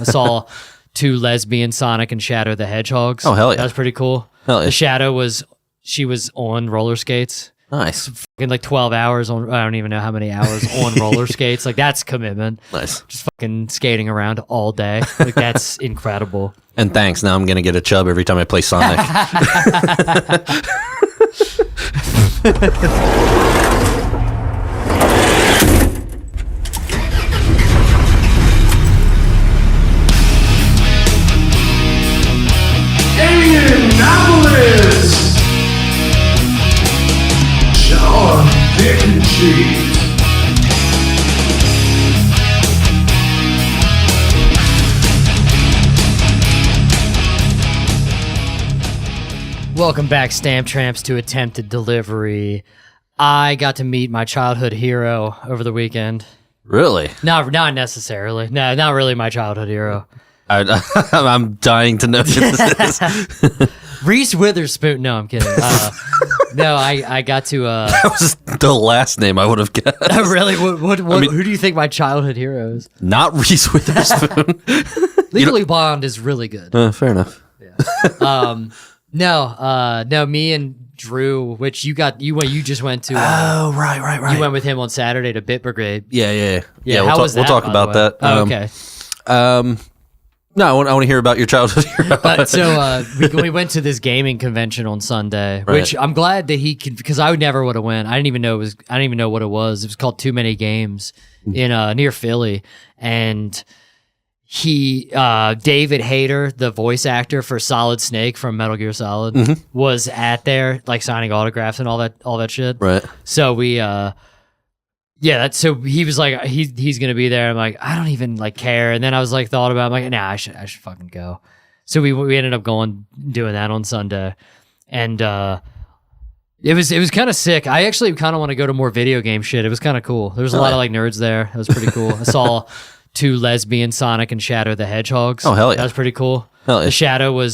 I saw two lesbian Sonic and Shadow the Hedgehogs. Oh, hell yeah. That was pretty cool. Hell yeah. The Shadow she was on roller skates. Nice. Fucking like 12 hours on, I don't even know how many hours on roller skates. Like, that's commitment. Nice. Just fucking skating around all day. Like, that's incredible. And thanks. Now I'm going to get a chub every time I play Sonic. Indianapolis! Sean Dick and Cheese. Welcome back, Stamp Tramps, to Attempted Delivery. I got to meet my childhood hero over the weekend. Really? Not necessarily. No, not really my childhood hero. I'm dying to know who this is. Reese Witherspoon. No, I'm kidding. No, I got to. That was the last name I would have guessed. Really? Who do you think my childhood hero is? Not Reese Witherspoon. Legally Blonde is really good. Fair enough. Yeah. No. Me and Drew, which you just went to. Right. You went with him on Saturday to Bit Brigade. Yeah. How was that, we'll talk by about the way? that. Oh, okay. No, I want to hear about your childhood hero. So we went to this gaming convention on Sunday, Right. which I'm glad that he could, because I never would have went. I didn't even know what it was. It was called Too Many Games in near Philly, and David Hayter, the voice actor for Solid Snake from Metal Gear Solid, was at there like signing autographs and all that shit. Right. So we so he was like, he's gonna be there. I'm like, I don't even like care. And then I was like, thought about it. I'm like, nah, I should fucking go. So we ended up doing that on Sunday, and it was kind of sick. I actually kind of want to go to more video game shit. It was kind of cool. There was a lot of like nerds there. It was pretty cool. I saw two lesbian Sonic and Shadow the Hedgehogs. Oh, hell yeah. That was pretty cool. Hell yeah. The Shadow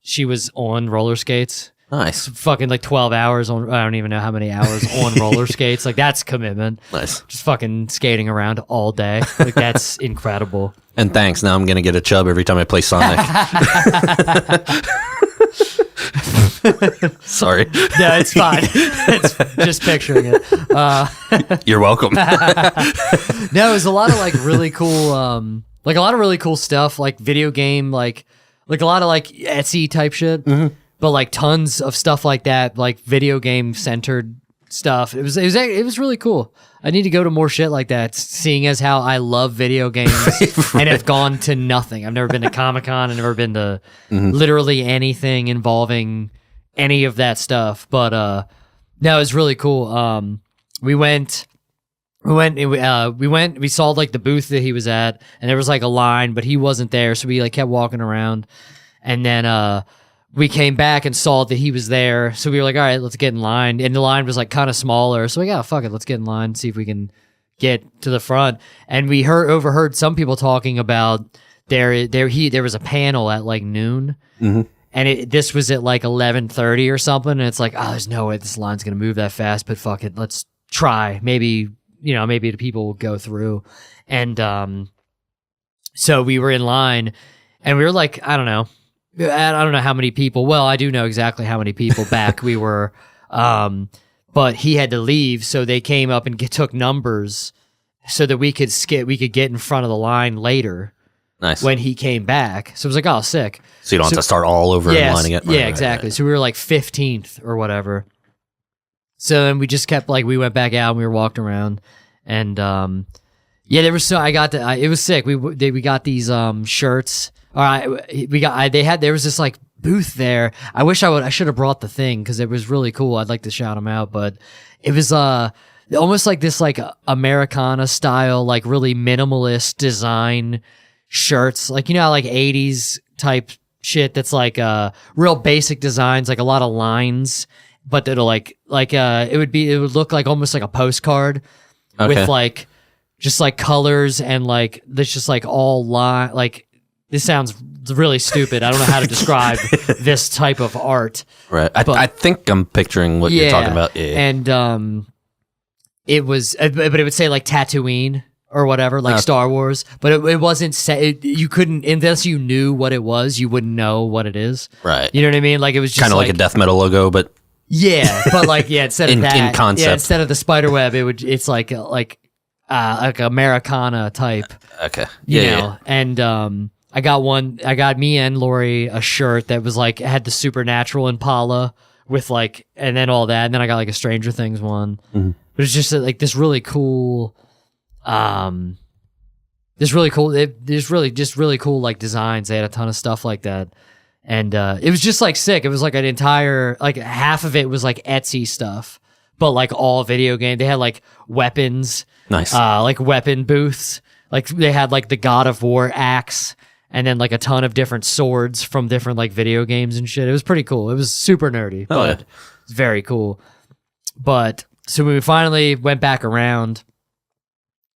she was on roller skates. Nice. Fucking like 12 hours on, I don't even know how many hours on roller skates. Like, that's commitment. Nice. Just fucking skating around all day. Like, that's incredible. And thanks. Now I'm going to get a chub every time I play Sonic. Sorry. No, it's fine. It's just picturing it. You're welcome. No, it was a lot of like really cool, stuff, like video game, like a lot of like Etsy type shit. Mm-hmm. But like tons of stuff like that, like video game centered stuff. It was really cool. I need to go to more shit like that, seeing as how I love video games right. And have gone to nothing. I've never been to Comic-Con. I've never been to literally anything involving any of that stuff. But no, it was really cool. We saw like the booth that he was at, and there was like a line, but he wasn't there, so we like kept walking around, and then we came back and saw that he was there, so we were like, all right, let's get in line. And the line was like kind of smaller, so we got fuck it, let's get in line and see if we can get to the front. And we overheard some people talking about there was a panel at like noon, and this was at like 11:30 or something, and it's like, oh, there's no way this line's gonna move that fast, but fuck it, let's try. Maybe the people will go through. And so we were in line, and we were like, I don't know how many people. Well, I do know exactly how many people back we were. But he had to leave, so they came up and took numbers so that we could get in front of the line later. Nice. When he came back. So it was like, oh, sick. So you don't have to start all over and lining it. Yeah, exactly. Right. So we were like 15th or whatever. So then we just kept like, we went back out and we were walked around, and there was it was sick. We got these shirts. All right, there was this like booth there. I wish I should have brought the thing because it was really cool. I'd like to shout them out, but it was almost like this like Americana style, like really minimalist design shirts, like like 80s type shit that's like real basic designs, like a lot of lines, but that'll it would look like almost like a postcard with like just like colors and like this just like all line like. This sounds really stupid. I don't know how to describe this type of art. Right. I think I'm picturing what you're talking about. Yeah. And it was, but it would say like Tatooine or whatever, like Star Wars, but it wasn't set. You couldn't, unless you knew what it was, you wouldn't know what it is. Right. You know what I mean? Like it was just kind of like a death metal logo, but yeah, but like instead of that, in concept. yeah, instead of the spider web, it's like Americana type. Okay. You know? And I got me and Lori a shirt that was like had the Supernatural Impala with like, and then all that, and then I got like a Stranger Things one. Mm-hmm. But it's just like this really cool, really cool like designs. They had a ton of stuff like that, and it was just like sick. It was like an entire, like half of it was like Etsy stuff, but like all video game. They had like weapons, nice, like weapon booths. Like they had like the God of War axe, and then like a ton of different swords from different like video games and shit. It was pretty cool. It was super nerdy, but it was very cool. But so we finally went back around,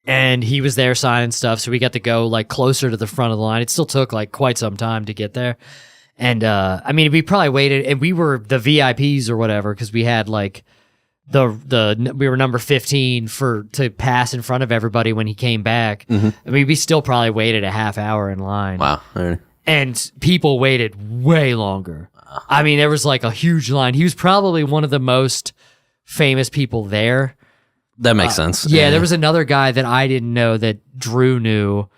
and he was there signing stuff, so we got to go like closer to the front of the line. It still took like quite some time to get there. And I mean, we probably waited, and we were the VIPs or whatever, because we had like we were number 15 to pass in front of everybody when he came back. Mm-hmm. I mean, we still probably waited a half hour in line. Wow. And people waited way longer. I mean, there was like a huge line. He was probably one of the most famous people there. That makes sense. Yeah, there was another guy that I didn't know that Drew knew,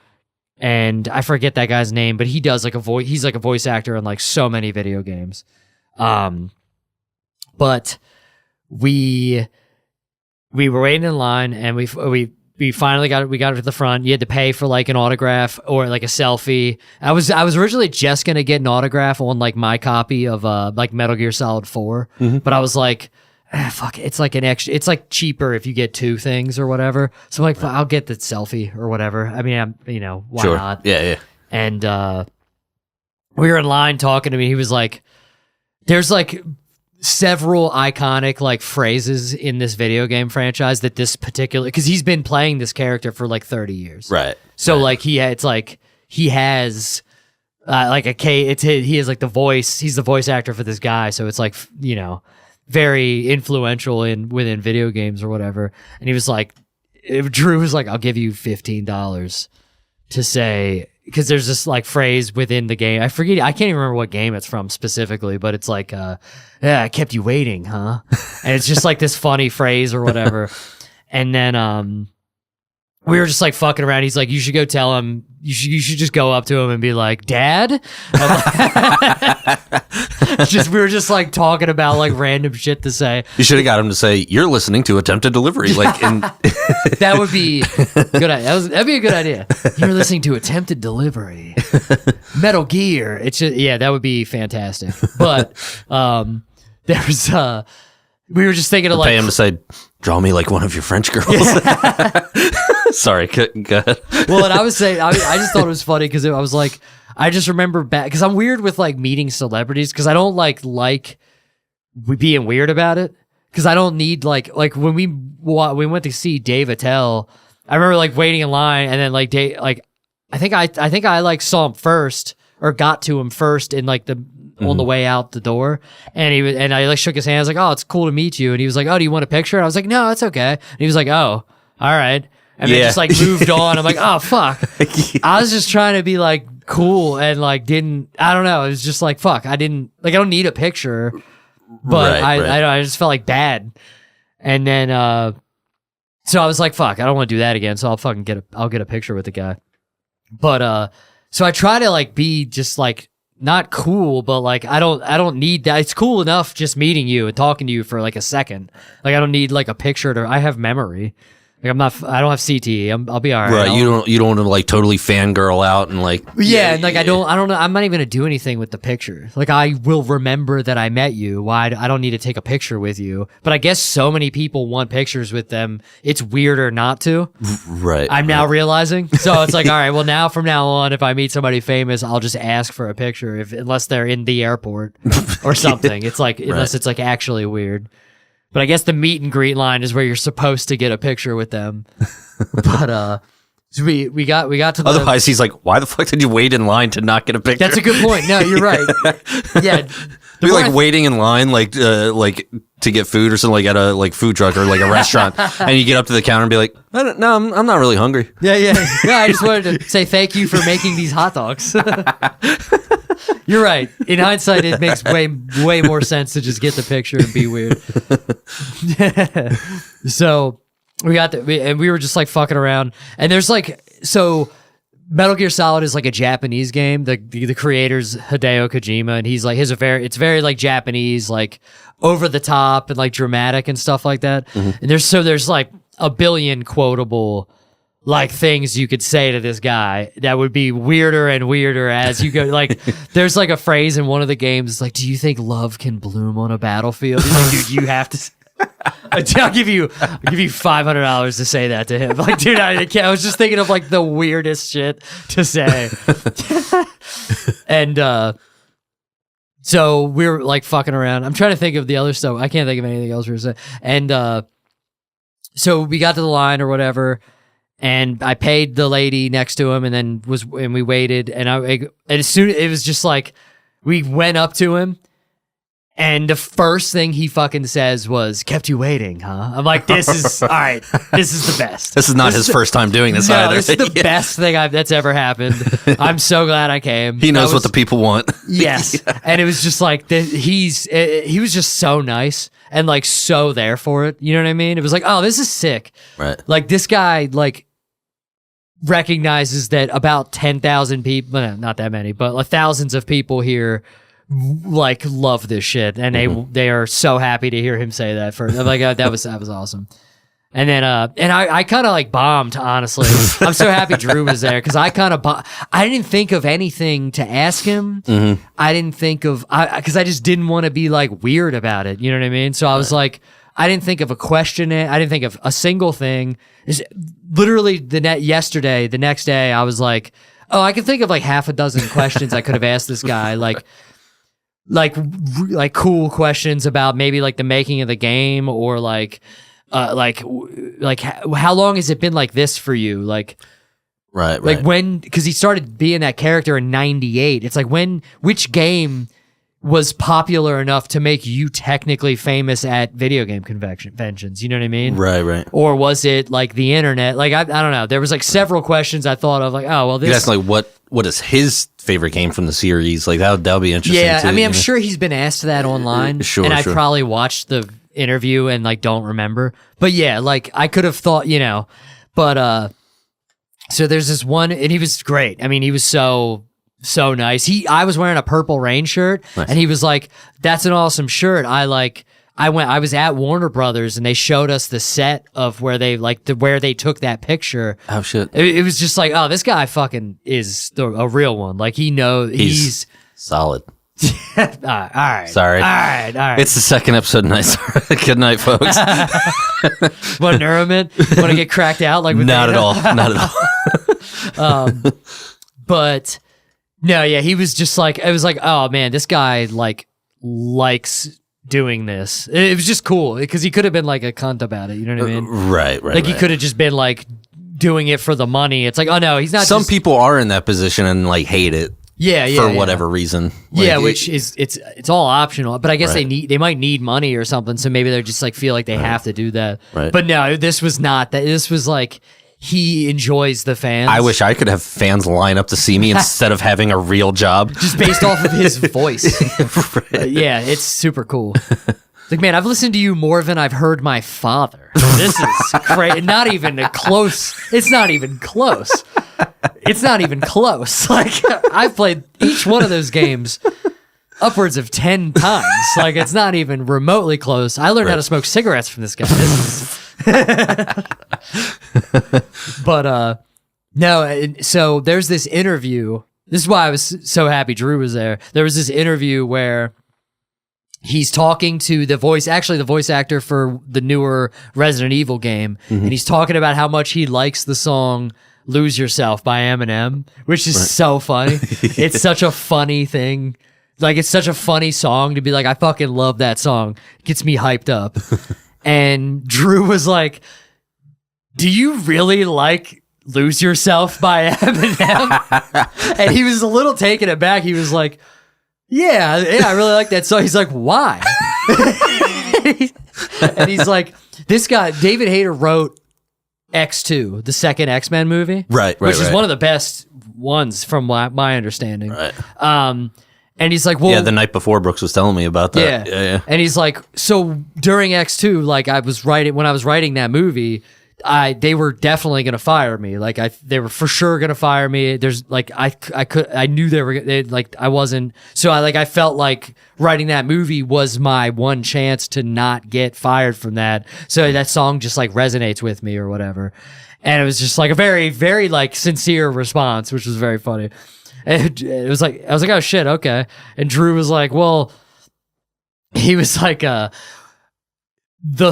and I forget that guy's name, but he does like a voice. He's like a voice actor in like so many video games. But we were waiting in line, and we finally got to the front. You had to pay for like an autograph or like a selfie. I was originally just gonna get an autograph on like my copy of like Metal Gear Solid 4, but I was like, fuck, it's like an extra. It's like cheaper if you get two things or whatever. So I'm like, I'll get the selfie or whatever. I mean, why not? Yeah. And we were in line talking to me. He was like, "There's like several iconic like phrases in this video game franchise that this particular, because he's been playing this character for like 30 years, Right? So like he has like he has like the voice. He's the voice actor for this guy, so it's like very influential within video games or whatever." And he was like, Drew was like, "I'll give you $15 to say," because there's this like phrase within the game. I forget. I can't even remember what game it's from specifically, but it's like, "Yeah, I kept you waiting, huh?" And it's just like this funny phrase or whatever. And then we were just like fucking around. He's like, "You should go tell him. You should just go up to him and be like, 'Dad.'" We were just like talking about like random shit to say. You should have got him to say, "You're listening to Attempted Delivery." Like, that would be good. That'd be a good idea. You're listening to Attempted Delivery, Metal Gear. It's just, that would be fantastic. But there was we were just thinking of like pay him to say, "Draw me like one of your French girls." Sorry, go ahead. Well, and I was saying, I just thought it was funny because I was like, I just remember back, because I'm weird with like meeting celebrities, because I don't like being weird about it, because I don't need like when we went to see Dave Attell, I remember like waiting in line, and then like I think I like saw him first, or got to him first in like on the way out the door, and I like shook his hand. I was like, "Oh, it's cool to meet you," and he was like, "Oh, do you want a picture?" And I was like, "No, it's okay." And he was like, "Oh, all right." And then just like moved on. I'm like, "Oh, fuck." I was just trying to be like cool, and like I don't know. It was just like, fuck. I don't need a picture, but I just felt like bad. And then, so I was like, fuck, I don't want to do that again. So I'll get a picture with the guy. But, so I try to like be just like not cool, but like, I don't need that. It's cool enough just meeting you and talking to you for like a second. Like, I don't need like a picture I have memory. Like I don't have CTE. I'll be all right. Right. You don't want to like totally fangirl out and like. Yeah. And like, I don't know. I'm not even going to do anything with the picture. Like, I will remember that I met you. Why? I don't need to take a picture with you. But I guess so many people want pictures with them. It's weirder not to. Right. I'm now realizing. So it's like, all right, well, from now on, if I meet somebody famous, I'll just ask for a picture unless they're in the airport or something. It's like, unless it's like actually weird. But I guess the meet and greet line is where you're supposed to get a picture with them. But so we got to the, otherwise he's like, "Why the fuck did you wait in line to not get a picture?" That's a good point. No, you're right. Yeah. You're like waiting in line, like to get food or something, like at a like food truck or like a restaurant, and you get up to the counter and be like, no, I'm not really hungry. Yeah. I just wanted to say thank you for making these hot dogs. You're right. In hindsight, it makes way more sense to just get the picture and be weird. So we got and we were just like fucking around, and there's like Metal Gear Solid is like a Japanese game. The creator's Hideo Kojima, and he's like it's very like Japanese, like over the top and like dramatic and stuff like that. And there's like a billion quotable like things you could say to this guy that would be weirder and weirder as you go. Like there's like a phrase in one of the games like, do you think love can bloom on a battlefield? He's like, dude, you have to. I'll give you $500 to say that to him. Like, dude, I was just thinking of like the weirdest shit to say. And so we were like fucking around. I'm trying to think of the other stuff. I can't think of anything else we were saying. And so we got to the line or whatever, and I paid the lady next to him, and then we waited, and as soon it was just like we went up to him. And the first thing he fucking says was, kept you waiting, huh? I'm like, this is, all right, this is the best. This is not his first time doing this either. This is the best thing that's ever happened. I'm so glad I came. He knows what the people want. Yes. And it was just like, he was just so nice and like so there for it. You know what I mean? It was like, oh, this is sick. Right. Like this guy, like, recognizes that about 10,000 people, well, not that many, but like thousands of people here like love this shit, and they are so happy to hear him say that. I'm like, that was awesome. And then and I kind of like bombed, honestly. I'm so happy Drew was there because I kind of I didn't think of anything to ask him. I didn't think of because I just didn't want to be like weird about it. You know what I mean? So I was like, I didn't think of a question. I didn't think of a single thing. Literally the next day, I was like, oh, I can think of like half a dozen questions I could have asked this guy, like cool questions about maybe like the making of the game, or like how long has it been like this for you? Like when, because he started being that character in 98. It's like which game was popular enough to make you technically famous at video game conventions? You know what I mean? Right. Or was it like the internet? Like I don't know. There was like several questions I thought of, like, oh well, this. That's like what is his favorite game from the series? Like that'll be interesting. Yeah, too, I mean, I'm sure he's been asked that online, and I probably watched the interview and like don't remember. But yeah, like I could have thought, but so there's this one, and he was great. I mean, he was so nice. I was wearing a Purple Rain shirt, and he was like, "That's an awesome shirt." I was at Warner Brothers, and they showed us the set of where they where they took that picture. Oh shit! It was just like, oh, this guy fucking is a real one. Like he's solid. all right. Sorry. All right. It's the second episode of Night. Good night, folks. What, Neuroman? Want to get cracked out? Like with not at all. Not at all. But no, yeah, he was just like, it was like, oh man, this guy like likes doing this. It was just cool because he could have been like a cunt about it. You know what I mean? Right. Like he could have just been like doing it for the money. It's like, oh no, he's not. Some people are in that position and like hate it. For whatever reason. Like, which is it's all optional. But I guess they might need money or something, so maybe they're just like feel like they have to do that. Right. But no, this was not that. This was like he enjoys the fans. I wish I could have fans line up to see me instead of having a real job. Just based off of his voice. Yeah, it's super cool. Like, man, I've listened to you more than I've heard my father. This is crazy. Not even close. It's not even close. It's not even close. Like, I've played each one of those games upwards of 10 times. Like, it's not even remotely close. I learned how to smoke cigarettes from this guy. But, no, so there's this interview. This is why I was so happy Drew was there. There was this interview where he's talking to the voice actor for the newer Resident Evil game, and he's talking about how much he likes the song Lose Yourself by Eminem, which is so funny. It's such a funny thing. Like, it's such a funny song to be like, I fucking love that song. It gets me hyped up. And Drew was like, do you really like Lose Yourself by Eminem? And he was a little taken aback. He was like, yeah, I really like that song. He's like, why? And he's like, this guy, David Hayter wrote X2, the second X-Men movie. Right. Which is one of the best ones from my understanding. Right. And he's like, well, yeah, the night before Brooks was telling me about that. Yeah. And he's like, so during X2, like when I was writing that movie, they were definitely going to fire me. Like they were for sure going to fire me. There's like, I knew I wasn't. So I felt like writing that movie was my one chance to not get fired from that. So that song just like resonates with me or whatever. And it was just like a very, very like sincere response, which was very funny. And it was like, I was like, oh shit, okay. And Drew was like, well, he was like, the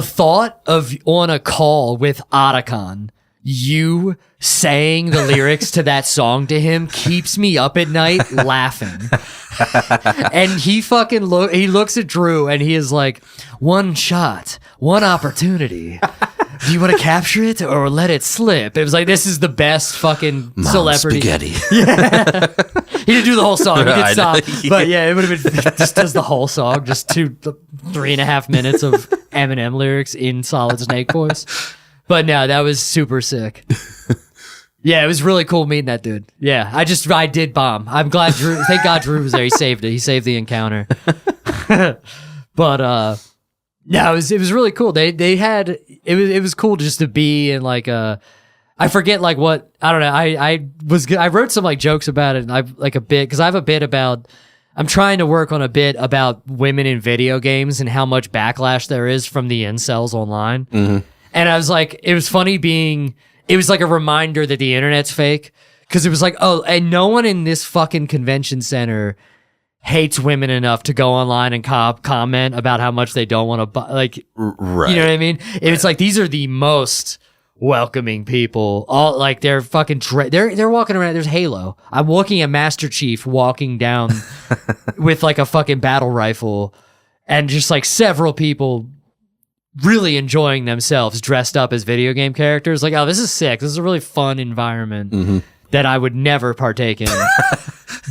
thought of on a call with Otacon, you saying the lyrics to that song to him keeps me up at night laughing. And he fucking he looks at Drew and he is like, one shot, one opportunity. Do you want to capture it or let it slip? It was like, this is the best fucking Mom, celebrity. Spaghetti. Yeah. He didn't do the whole song. He did I stop. know. But yeah, it would have been, just does the whole song, just 3.5 minutes of Eminem lyrics in Solid Snake voice. But no, that was super sick. Yeah, it was really cool meeting that dude. Yeah, I did bomb. I'm glad thank God Drew was there. He saved it. He saved the encounter. But, no, it was really cool. They had it was cool just to be in like I forget like what, I don't know. I wrote some like jokes about it, and I like a bit because I have a bit about, I'm trying to work on a bit about women in video games and how much backlash there is from the incels online. Mm-hmm. And I was like, it was funny it was like a reminder that the internet's fake, because it was like, oh, and no one in this fucking convention center hates women enough to go online and comment about how much they don't want to buy, like, Right. you know what I mean? And it's like, these are the most welcoming people. All like they're fucking they're walking around. There's Halo. I'm looking at Master Chief walking down with like a fucking battle rifle, and just like several people really enjoying themselves dressed up as video game characters. Like, oh, this is sick. This is a really fun environment that I would never partake in.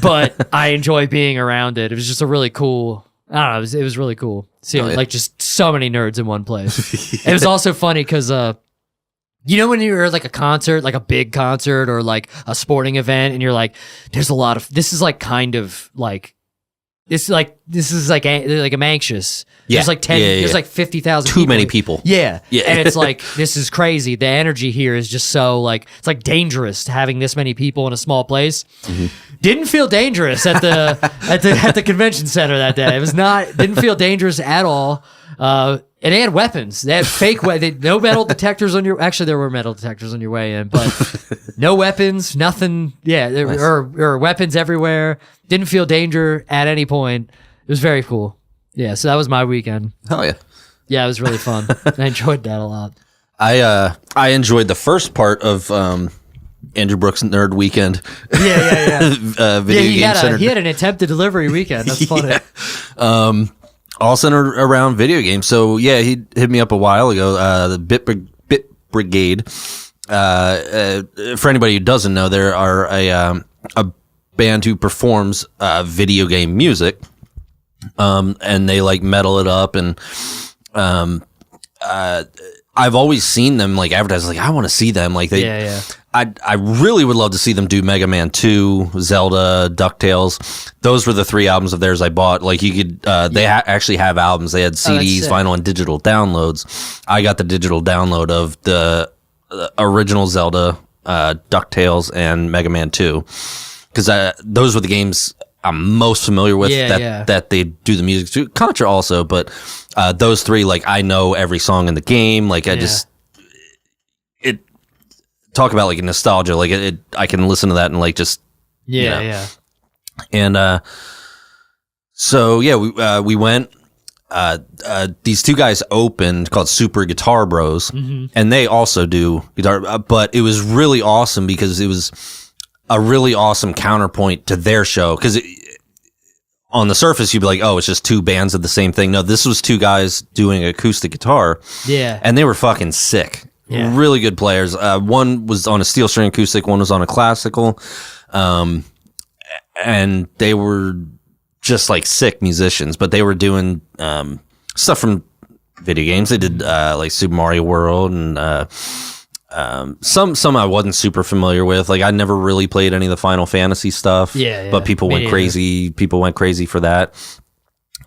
But I enjoy being around it. It was just a really cool, I don't know, it was really cool. See, like just so many nerds in one place. It was also funny because, you know when you're at like a concert, like a big concert or like a sporting event, and you're like, there's a lot of, this is like kind of like, this is like I'm anxious. Yeah. There's like 10, there's like 50,000 Too many people. Yeah. Yeah. And it's like, this is crazy. The energy here is just so like, it's like dangerous having this many people in a small place. Mm-hmm. Didn't feel dangerous at the convention center that day. It was didn't feel dangerous at all. And they had weapons. They had fake no metal detectors on your, actually there were metal detectors on your way in, but no weapons, nothing. Yeah. There were weapons everywhere. Didn't feel danger at any point. It was very cool. Yeah. So that was my weekend. Hell yeah. Yeah. It was really fun. I enjoyed that a lot. I enjoyed the first part of, Andrew Brooks' Nerd Weekend. Yeah. Video game center. He had an attempted delivery weekend. That's funny. Yeah. All centered around video games. So yeah, he hit me up a while ago. The Bit Brigade. For anybody who doesn't know, there are a band who performs video game music, and they like metal it up. And I've always seen them like advertised. Like, I want to see them. Like they. I really would love to see them do Mega Man 2, Zelda, DuckTales. Those were the 3 albums of theirs I bought. Like, you could, they actually have albums. They had CDs, vinyl, and digital downloads. I got the digital download of the original Zelda, DuckTales, and Mega Man 2. Because those were the games I'm most familiar with that they do the music to. Contra also, but those 3, like, I know every song in the game. Like, talk about like a nostalgia, like I can listen to that and like just and so yeah, we went. These 2 guys opened called Super Guitar Bros, and they also do guitar, but it was really awesome because it was a really awesome counterpoint to their show. Because on the surface you'd be like, oh, it's just 2 bands of the same thing. No, this was 2 guys doing acoustic guitar, and they were fucking sick. Yeah. Really good players. One was on a steel string acoustic, one was on a classical. And they were just like sick musicians, but they were doing stuff from video games. They did like Super Mario World and some I wasn't super familiar with. Like I never really played any of the Final Fantasy stuff. Yeah. But people went crazy. People went crazy for that.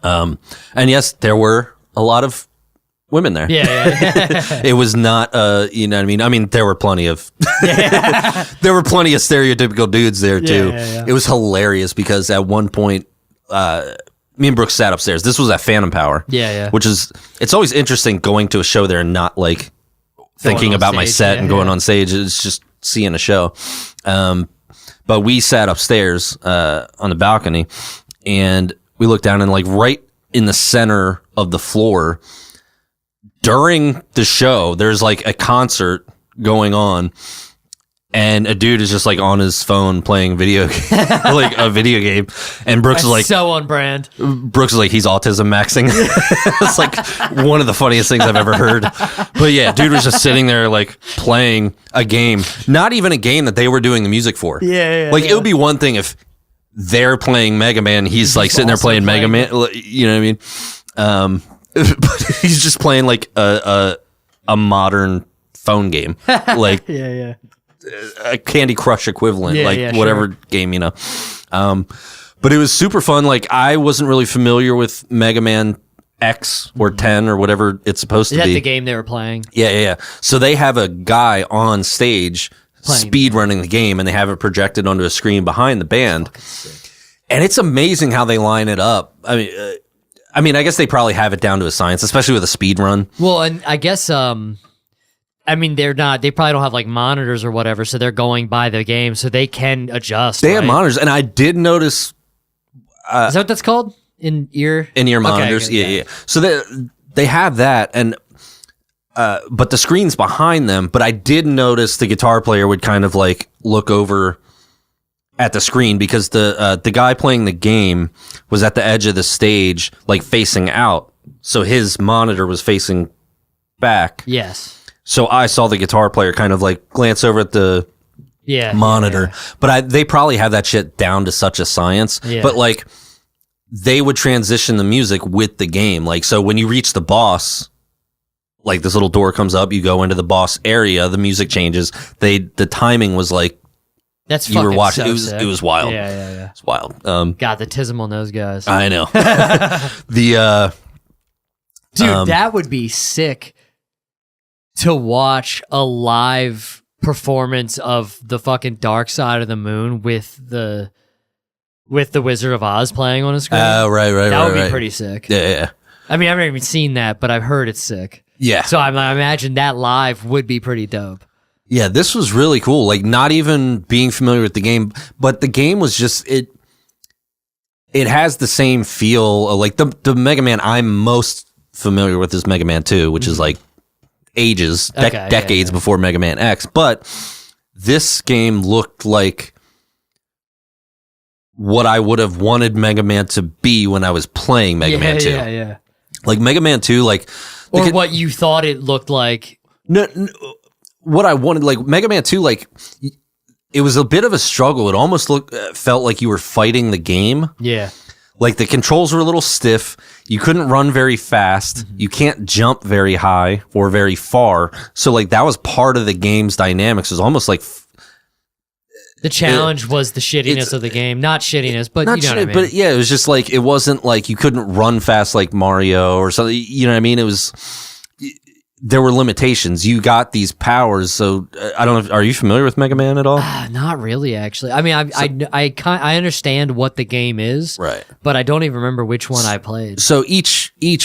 And yes, there were a lot of women there. Yeah. It was not you know what I mean? I mean, there were plenty of there were plenty of stereotypical dudes there too. Yeah. It was hilarious because at one point me and Brooks sat upstairs. This was at Phantom Power. Yeah. Which is, it's always interesting going to a show there and not like thinking about my set and going on stage. It's just seeing a show. But we sat upstairs on the balcony and we looked down and like right in the center of the floor during the show, there's like a concert going on. And a dude is just like on his phone playing like a video game, and Brooks is like so on brand. Brooks is like he's autism maxing. It's like one of the funniest things I've ever heard. But yeah, dude was just sitting there like playing a game, not even a game that they were doing the music for. Yeah. Like it would be one thing if they're playing Mega Man, he's like sitting there playing Mega Man. You know what I mean? But he's just playing like a modern phone game, like yeah. A Candy Crush equivalent, whatever game, you know. But it was super fun. Like I wasn't really familiar with Mega Man X or 10 or whatever it's supposed to be. Is that the game they were playing? Yeah. So they have a guy on stage speed running the game, and they have it projected onto a screen behind the band. And it's amazing how they line it up. I mean, I guess they probably have it down to a science, especially with a speed run. Well, and I guess I mean, they probably don't have like monitors or whatever, so they're going by the game, so they can adjust. They have monitors, and I did notice. Is that what that's called? In-ear monitors? Okay, yeah. So they have that, and but the screen's behind them. But I did notice the guitar player would kind of like look over at the screen because the guy playing the game was at the edge of the stage, like facing out, so his monitor was facing back. Yes. So I saw the guitar player kind of like glance over at the monitor, but they probably have that shit down to such a science. Yeah. But like they would transition the music with the game. Like, so when you reach the boss, like this little door comes up, you go into the boss area, the music changes. The timing was like, that's you were watching. So it was wild. Yeah. It's wild. God, the tism on those guys. I know. Dude, that would be sick. To watch a live performance of the fucking Dark Side of the Moon with the Wizard of Oz playing on a screen. Right. That would be pretty sick. Yeah. I mean, I've never even seen that, but I've heard it's sick. Yeah. So I imagine that live would be pretty dope. Yeah, this was really cool. Like, not even being familiar with the game, but the game was just it has the same feel. Like the Mega Man I'm most familiar with is Mega Man 2, which is like ages, decades before Mega Man X. But this game looked like what I would have wanted Mega Man to be when I was playing Mega Man 2. Yeah. Like Mega Man 2, like... Or what you thought it looked like. No, what I wanted, like Mega Man 2, like... It was a bit of a struggle. It almost felt like you were fighting the game. Yeah. Like the controls were a little stiff. You couldn't run very fast. Mm-hmm. You can't jump very high or very far. So like that was part of the game's dynamics. It was almost like the challenge was the shittiness of the game. Not shittiness, but you know what I mean. But yeah, it was just like it wasn't like you couldn't run fast like Mario or something. You know what I mean? It was there were limitations. You got these powers. So I don't know. Are you familiar with Mega Man at all? Not really, actually. I mean, I understand what the game is, right? But I don't even remember which one I played. So each you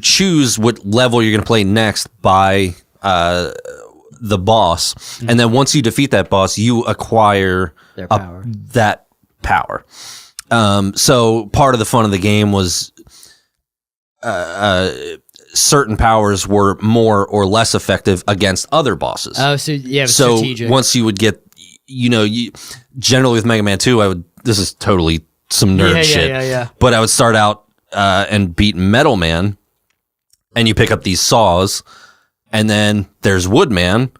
choose what level you're going to play next by the boss, mm-hmm. and then once you defeat that boss, you acquire their power. That power. So part of the fun of the game was certain powers were more or less effective against other bosses. Oh, so yeah, so strategic. Once you would get, generally with Mega Man 2, this is totally some nerd shit. Yeah. But I would start out and beat Metal Man, and you pick up these saws, and then there's Woodman.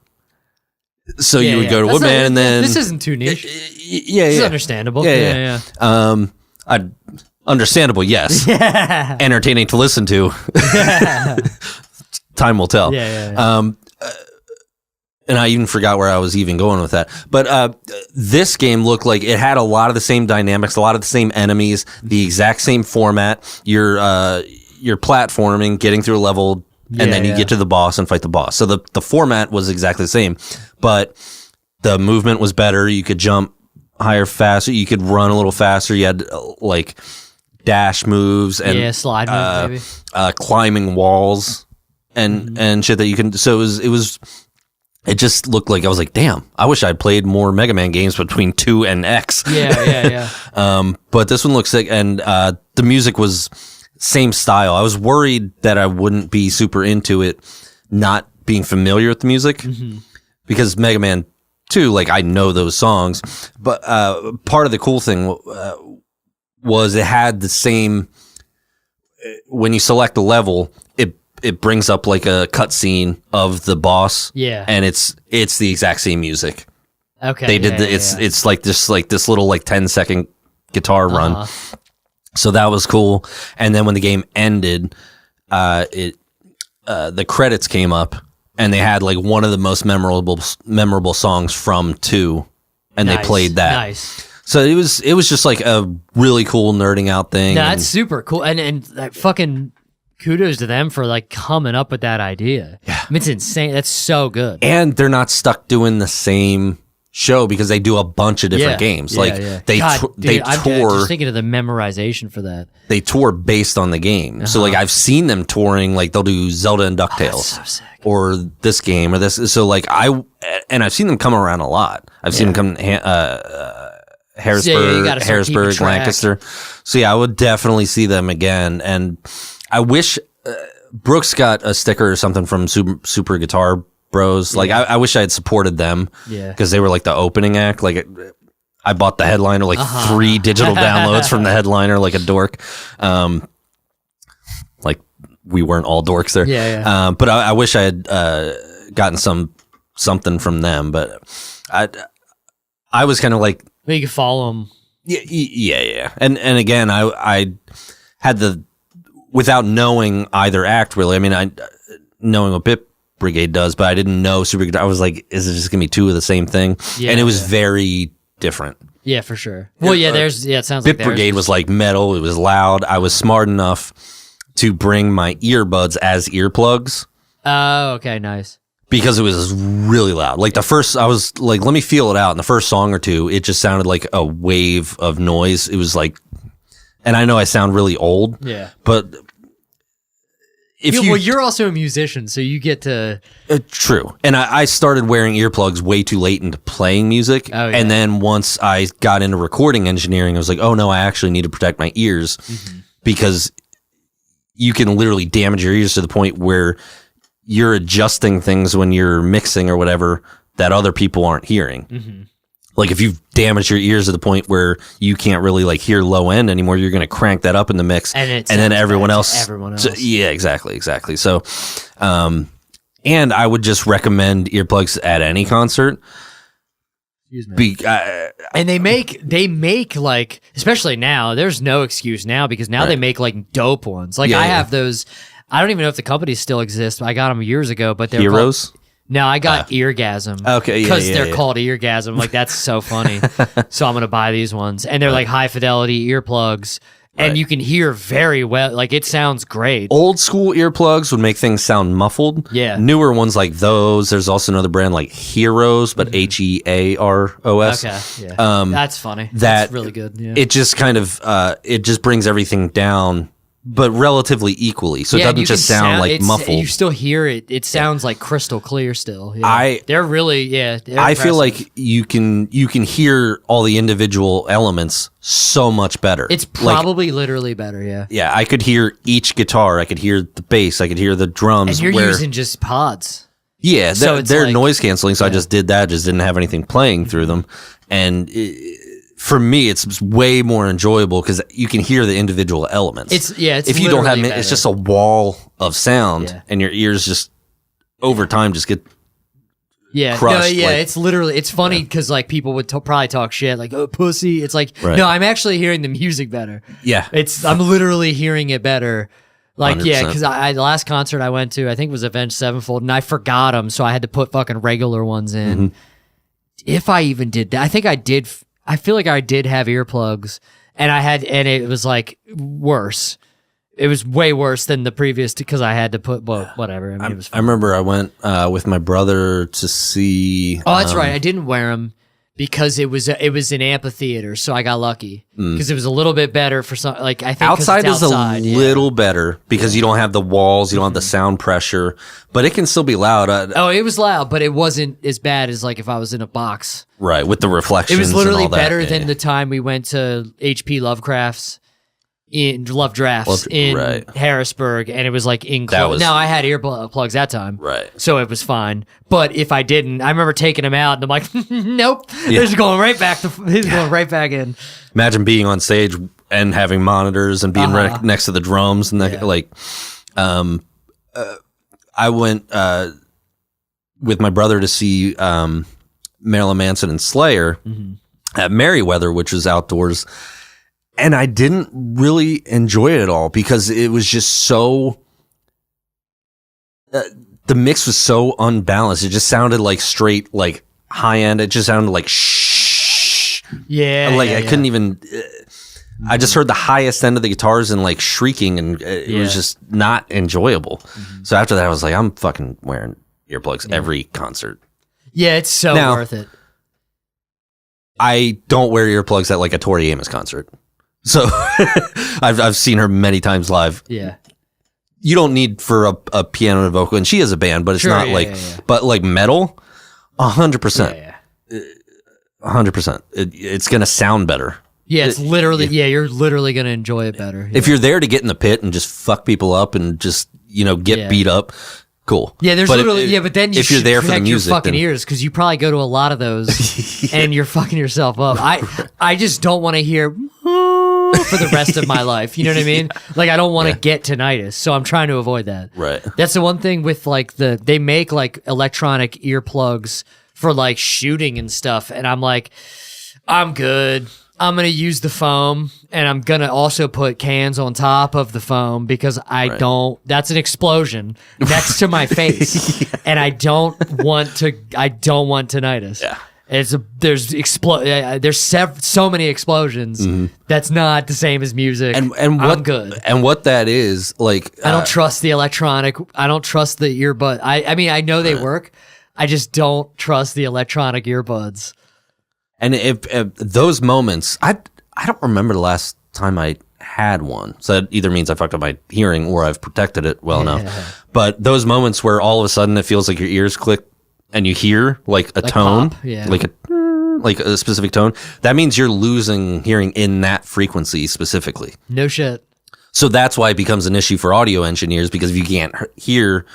So you would go to Woodman, and then this isn't too niche. Yeah, This is understandable. Yeah. I'd Understandable, yes. Entertaining to listen to. Time will tell. And I even forgot where I was even going with that. But this game looked like it had a lot of the same dynamics, a lot of the same enemies, the exact same format. You're platforming, getting through a level, and then you get to the boss and fight the boss. So the format was exactly the same, but the movement was better. You could jump higher, faster. You could run a little faster. You had like dash moves and slide moves, maybe climbing walls and shit that you can. So it just looked like I was like, damn, I wish I'd played more Mega Man games between 2 and X. But this one looks sick, and the music was same style. I was worried that I wouldn't be super into it, not being familiar with the music, because Mega Man 2, like, I know those songs. But part of the cool thing was it had the same. When you select a level, it brings up like a cutscene of the boss. And it's the exact same music. Okay. They did it's like this little like 10-second guitar run. So that was cool. And then when the game ended, the credits came up and they had like one of the most memorable songs from 2, and they played that. Nice. So it was just like a really cool nerding out thing. No, that's super cool. And that fucking kudos to them for like coming up with that idea. Yeah. I mean, it's insane. That's so good. And they're not stuck doing the same show because they do a bunch of different games. They I'm tour. just thinking of the memorization for that. They tour based on the game. So like I've seen them touring. Like they'll do Zelda and DuckTales, so sick. or this game or this. So like I've seen them come around a lot. I've seen them come. Harrisburg, Lancaster. So yeah, I would definitely see them again. And I wish Brooks got a sticker or something from Super Guitar Bros. Like I wish I had supported them. Because they were like the opening act. Like I bought the headliner, like 3 digital downloads from the headliner, like a dork. Like we weren't all dorks there. But I wish I had gotten something from them. But I was kind of like. Well, you can follow them. Yeah. And again, I had without knowing either act really. I mean, knowing what Bit Brigade does, but I didn't know Super Guitar. I was like, is it just gonna be 2 of the same thing? And it was very different. Yeah, for sure. Well, it sounds like Bit Brigade was like metal. It was loud. I was smart enough to bring my earbuds as earplugs. Oh, okay, nice. Because it was really loud. Like the first, I was like, let me feel it out. And the first song or two, it just sounded like a wave of noise. It was like, and I know I sound really old. Yeah. But you're also a musician, so you get to. True. And I started wearing earplugs way too late into playing music. Oh, yeah. And then once I got into recording engineering, I was like, oh no, I actually need to protect my ears because you can literally damage your ears to the point where you're adjusting things when you're mixing or whatever that other people aren't hearing. Like if you've damaged your ears to the point where you can't really like hear low end anymore, you're going to crank that up in the mix, and then everyone else. Yeah, exactly. So, and I would just recommend earplugs at any concert. And they make like, especially now, there's no excuse now because now they make like dope ones. Like I have those. I don't even know if the company still exists. I got them years ago, but they're Heroes. No, I got Eargasm. Okay, because they're called Eargasm. Like that's so funny. So I'm gonna buy these ones, and they're like high fidelity earplugs, and you can hear very well. Like it sounds great. Old school earplugs would make things sound muffled. Yeah. Newer ones like those. There's also another brand like Heroes, but Hearos. Okay. Yeah. That's funny. That's really good. Yeah. It just kind of it just brings everything down, but relatively equally. So it doesn't just sound like muffled. You still hear it. It sounds like crystal clear still. Yeah. They're really, they're I feel like you can hear all the individual elements so much better. It's probably literally better, yeah. Yeah, I could hear each guitar. I could hear the bass. I could hear the drums. And you're using just pods. Yeah, so they're noise canceling, so I just did that. Just didn't have anything playing through them. And for me, it's way more enjoyable because you can hear the individual elements. If you don't have, it's just a wall of sound, and your ears just over time just get Yeah, crushed. it's literally, it's funny because like people would probably talk shit like, oh, pussy. It's like, Right. no, I'm actually hearing the music better. Yeah. I'm literally hearing it better. Like, 100%. yeah, because the last concert I went to, I think was Avenged Sevenfold, and I forgot them, so I had to put fucking regular ones in. Mm-hmm. If I even did that, I think I did. I feel like I did have earplugs, and it was like worse. It was way worse than the previous because I had to put, well, whatever. I mean, it was fun. I remember I went with my brother to see. Oh, that's right. I didn't wear them because it was an amphitheater, so I got lucky because it was a little bit better for some. Like I think 'cause Outside it's is a yeah. little better because you don't have the walls, you don't have the sound pressure, but it can still be loud. Oh, it was loud, but it wasn't as bad as like if I was in a box. Right, with the reflections. It was literally and all that. better than the time we went to H.P. Lovecraft's in Love Drafts in right. Harrisburg, and it was like in That was- now I had earplugs that time, Right. So it was fine. But if I didn't, I remember taking them out, and I'm like, nope, they're just going right back he's going right back in. Imagine being on stage and having monitors and being right next to the drums and that, like, I went with my brother to see Marilyn Manson and Slayer at Merriweather, which was outdoors. And I didn't really enjoy it at all because it was just so, the mix was so unbalanced. It just sounded like straight, like high end. It just sounded like shh. Yeah. Like I couldn't even, I just heard the highest end of the guitars and like shrieking, and it was just not enjoyable. So after that, I was like, I'm fucking wearing earplugs every concert. Yeah, it's so Now, worth it. I don't wear earplugs at like a Tori Amos concert. So I've seen her many times live. Yeah. You don't need for a piano and vocal, and she has a band, but it's Sure, not but like metal, 100%. Yeah. 100%. It's going to sound better. Yeah, it's literally, you're literally going to enjoy it better. If you're there to get in the pit and just fuck people up and just, get beat up, cool. Yeah, there's but literally, but then you if you're should there for the protect music, your fucking then- ears because you probably go to a lot of those and you're fucking yourself up. I just don't want to hear for the rest of my life. You know what I mean? Like, I don't want to get tinnitus, so I'm trying to avoid that. Right. That's the one thing with like they make like electronic earplugs for like shooting and stuff, and I'm like, I'm good. I'm going to use the foam, and I'm going to also put cans on top of the foam because that's an explosion next to my face. And I don't want tinnitus. Yeah. There's so many explosions. That's not the same as music. And I'm what good. And what that is, like, I don't trust the electronic. I don't trust the earbud. I mean, I know they work. I just don't trust the electronic earbuds. and if those moments, I don't remember the last time I had one. So that either means I fucked up my hearing or I've protected it well enough. But those moments where all of a sudden it feels like your ears click and you hear like a tone, pop, yeah. like a specific tone, that means you're losing hearing in that frequency specifically. No shit. So that's why it becomes an issue for audio engineers, because if you can't hear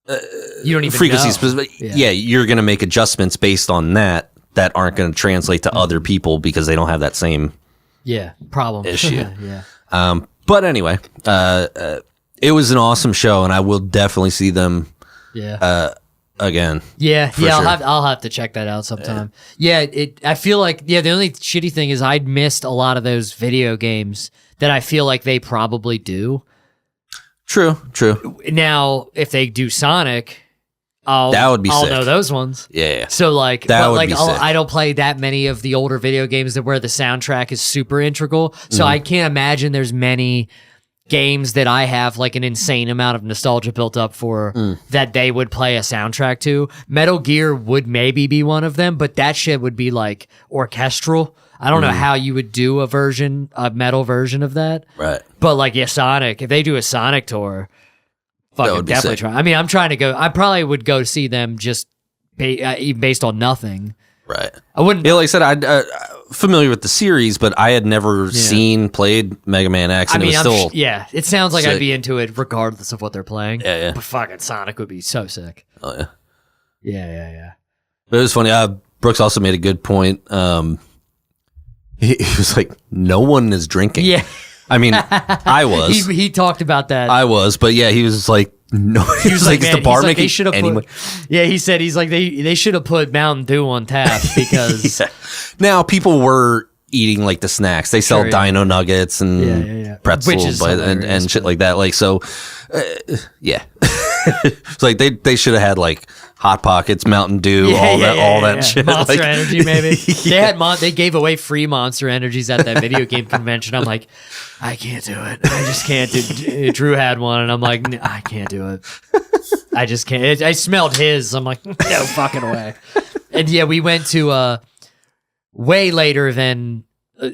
You don't even frequency know. specific, you're going to make adjustments based on that aren't going to translate to other people because they don't have that same problem issue. Yeah. But anyway, it was an awesome show, and I will definitely see them again. Yeah, For sure. I'll have to check that out sometime. Yeah, I feel like the only shitty thing is I'd missed a lot of those video games that I feel like they probably do. True. Now, if they do Sonic, That would be I'll sick. know those ones. Yeah. So like, That but would like be sick. I don't play that many of the older video games where the soundtrack is super integral. So I can't imagine there's many games that I have like an insane amount of nostalgia built up for that they would play a soundtrack to. Metal Gear would maybe be one of them, but that shit would be like orchestral. I don't know how you would do a metal version of that. Right. But like, Sonic, if they do a Sonic tour, fucking would be definitely sick. try. I mean, I'm trying to go. I probably would go see them just even based on nothing. Right. I wouldn't. Yeah, like I said, I'm familiar with the series, but I had never played Mega Man X, and I mean, it was still... it sounds like I'd sick. be into it regardless of what they're playing. Yeah. But fucking Sonic would be so sick. Oh, yeah. Yeah. But it was funny. Brooks also made a good point. He was like, no one is drinking. Yeah. I mean, I was. He talked about that. I was, but yeah, he was like, No, he was like, is the bar making anyway? Yeah, he said he's like they should have put Mountain Dew on tap because Now people were eating like the snacks. They sell Dino Nuggets and pretzels and shit like that. Like so, yeah. It's like they should have had like Hot Pockets, Mountain Dew, all that shit. Monster like, Energy, maybe. They gave away free Monster Energies at that video game convention. I'm like, I can't do it. I just can't do. Drew had one, and I'm like, I can't do it. I just can't. I smelled his. I'm like, no fucking way. And yeah, we went to way later than.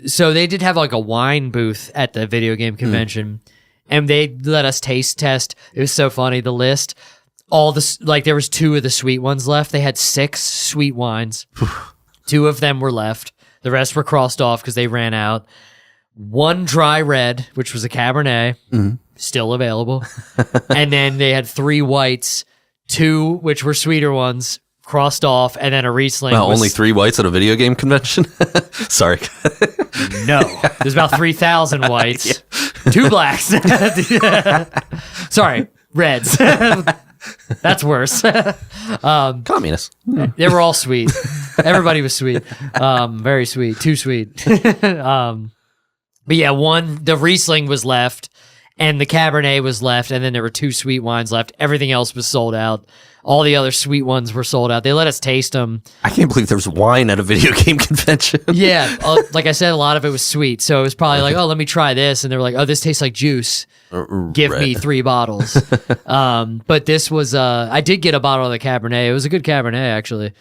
So they did have like a wine booth at the video game convention. And they let us taste test. It was so funny. The list, all the like, there was 2 of the sweet ones left. They had 6 sweet wines. 2 of them were left. The rest were crossed off because they ran out. 1 dry red, which was a Cabernet, still available. And then they had 3 whites, 2 which were sweeter ones, crossed off, and then a Riesling. Well, only 3 whites at a video game convention? Sorry. No. There's about 3,000 whites. 2 blacks. Sorry, reds. That's worse. Communist. They were all sweet. Everybody was sweet. Very sweet. Too sweet. But yeah, the Riesling was left, and the Cabernet was left, and then there were 2 sweet wines left. Everything else was sold out. All the other sweet ones were sold out. They let us taste them. I can't believe there was wine at a video game convention. Yeah. Like I said, a lot of it was sweet. So it was probably like, oh, let me try this. And they were like, oh, this tastes like juice. Give me 3 bottles. But this was, I did get a bottle of the Cabernet. It was a good Cabernet, actually.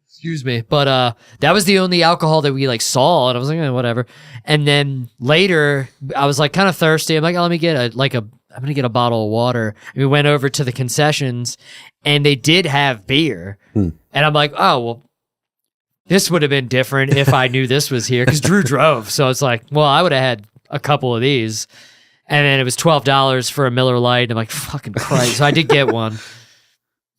Excuse me. But that was the only alcohol that we like saw. And I was like, whatever. And then later, I was like kind of thirsty. I'm like, oh, let me get I'm going to get a bottle of water. And we went over to the concessions, and they did have beer. And I'm like, oh, well, this would have been different if I knew this was here, because Drew drove. So it's like, well, I would have had a couple of these. And then it was $12 for a Miller Lite. I'm like, fucking Christ. So I did get one.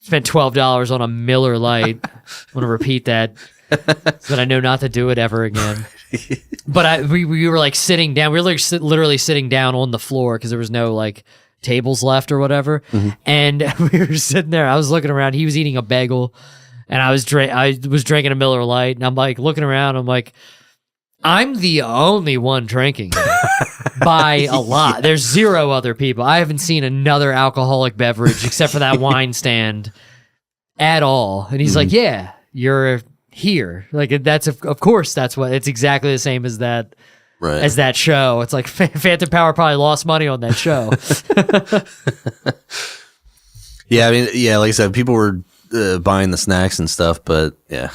Spent $12 on a Miller Lite. I want to repeat that so that I know not to do it ever again. But we were like sitting down. We were like literally sitting down on the floor because there was no like tables left or whatever. And we were sitting there. I was looking around. He was eating a bagel, and I was drinking a Miller Lite. And I'm like looking around. I'm like, I'm the only one drinking by a lot. There's 0 other people. I haven't seen another alcoholic beverage except for that wine stand at all. And he's like, yeah, you're here. Like that's of course that's what it's exactly the same as that as that show. It's like Phantom Power probably lost money on that show. Yeah, I mean, yeah, like I said, people were buying the snacks and stuff, but yeah,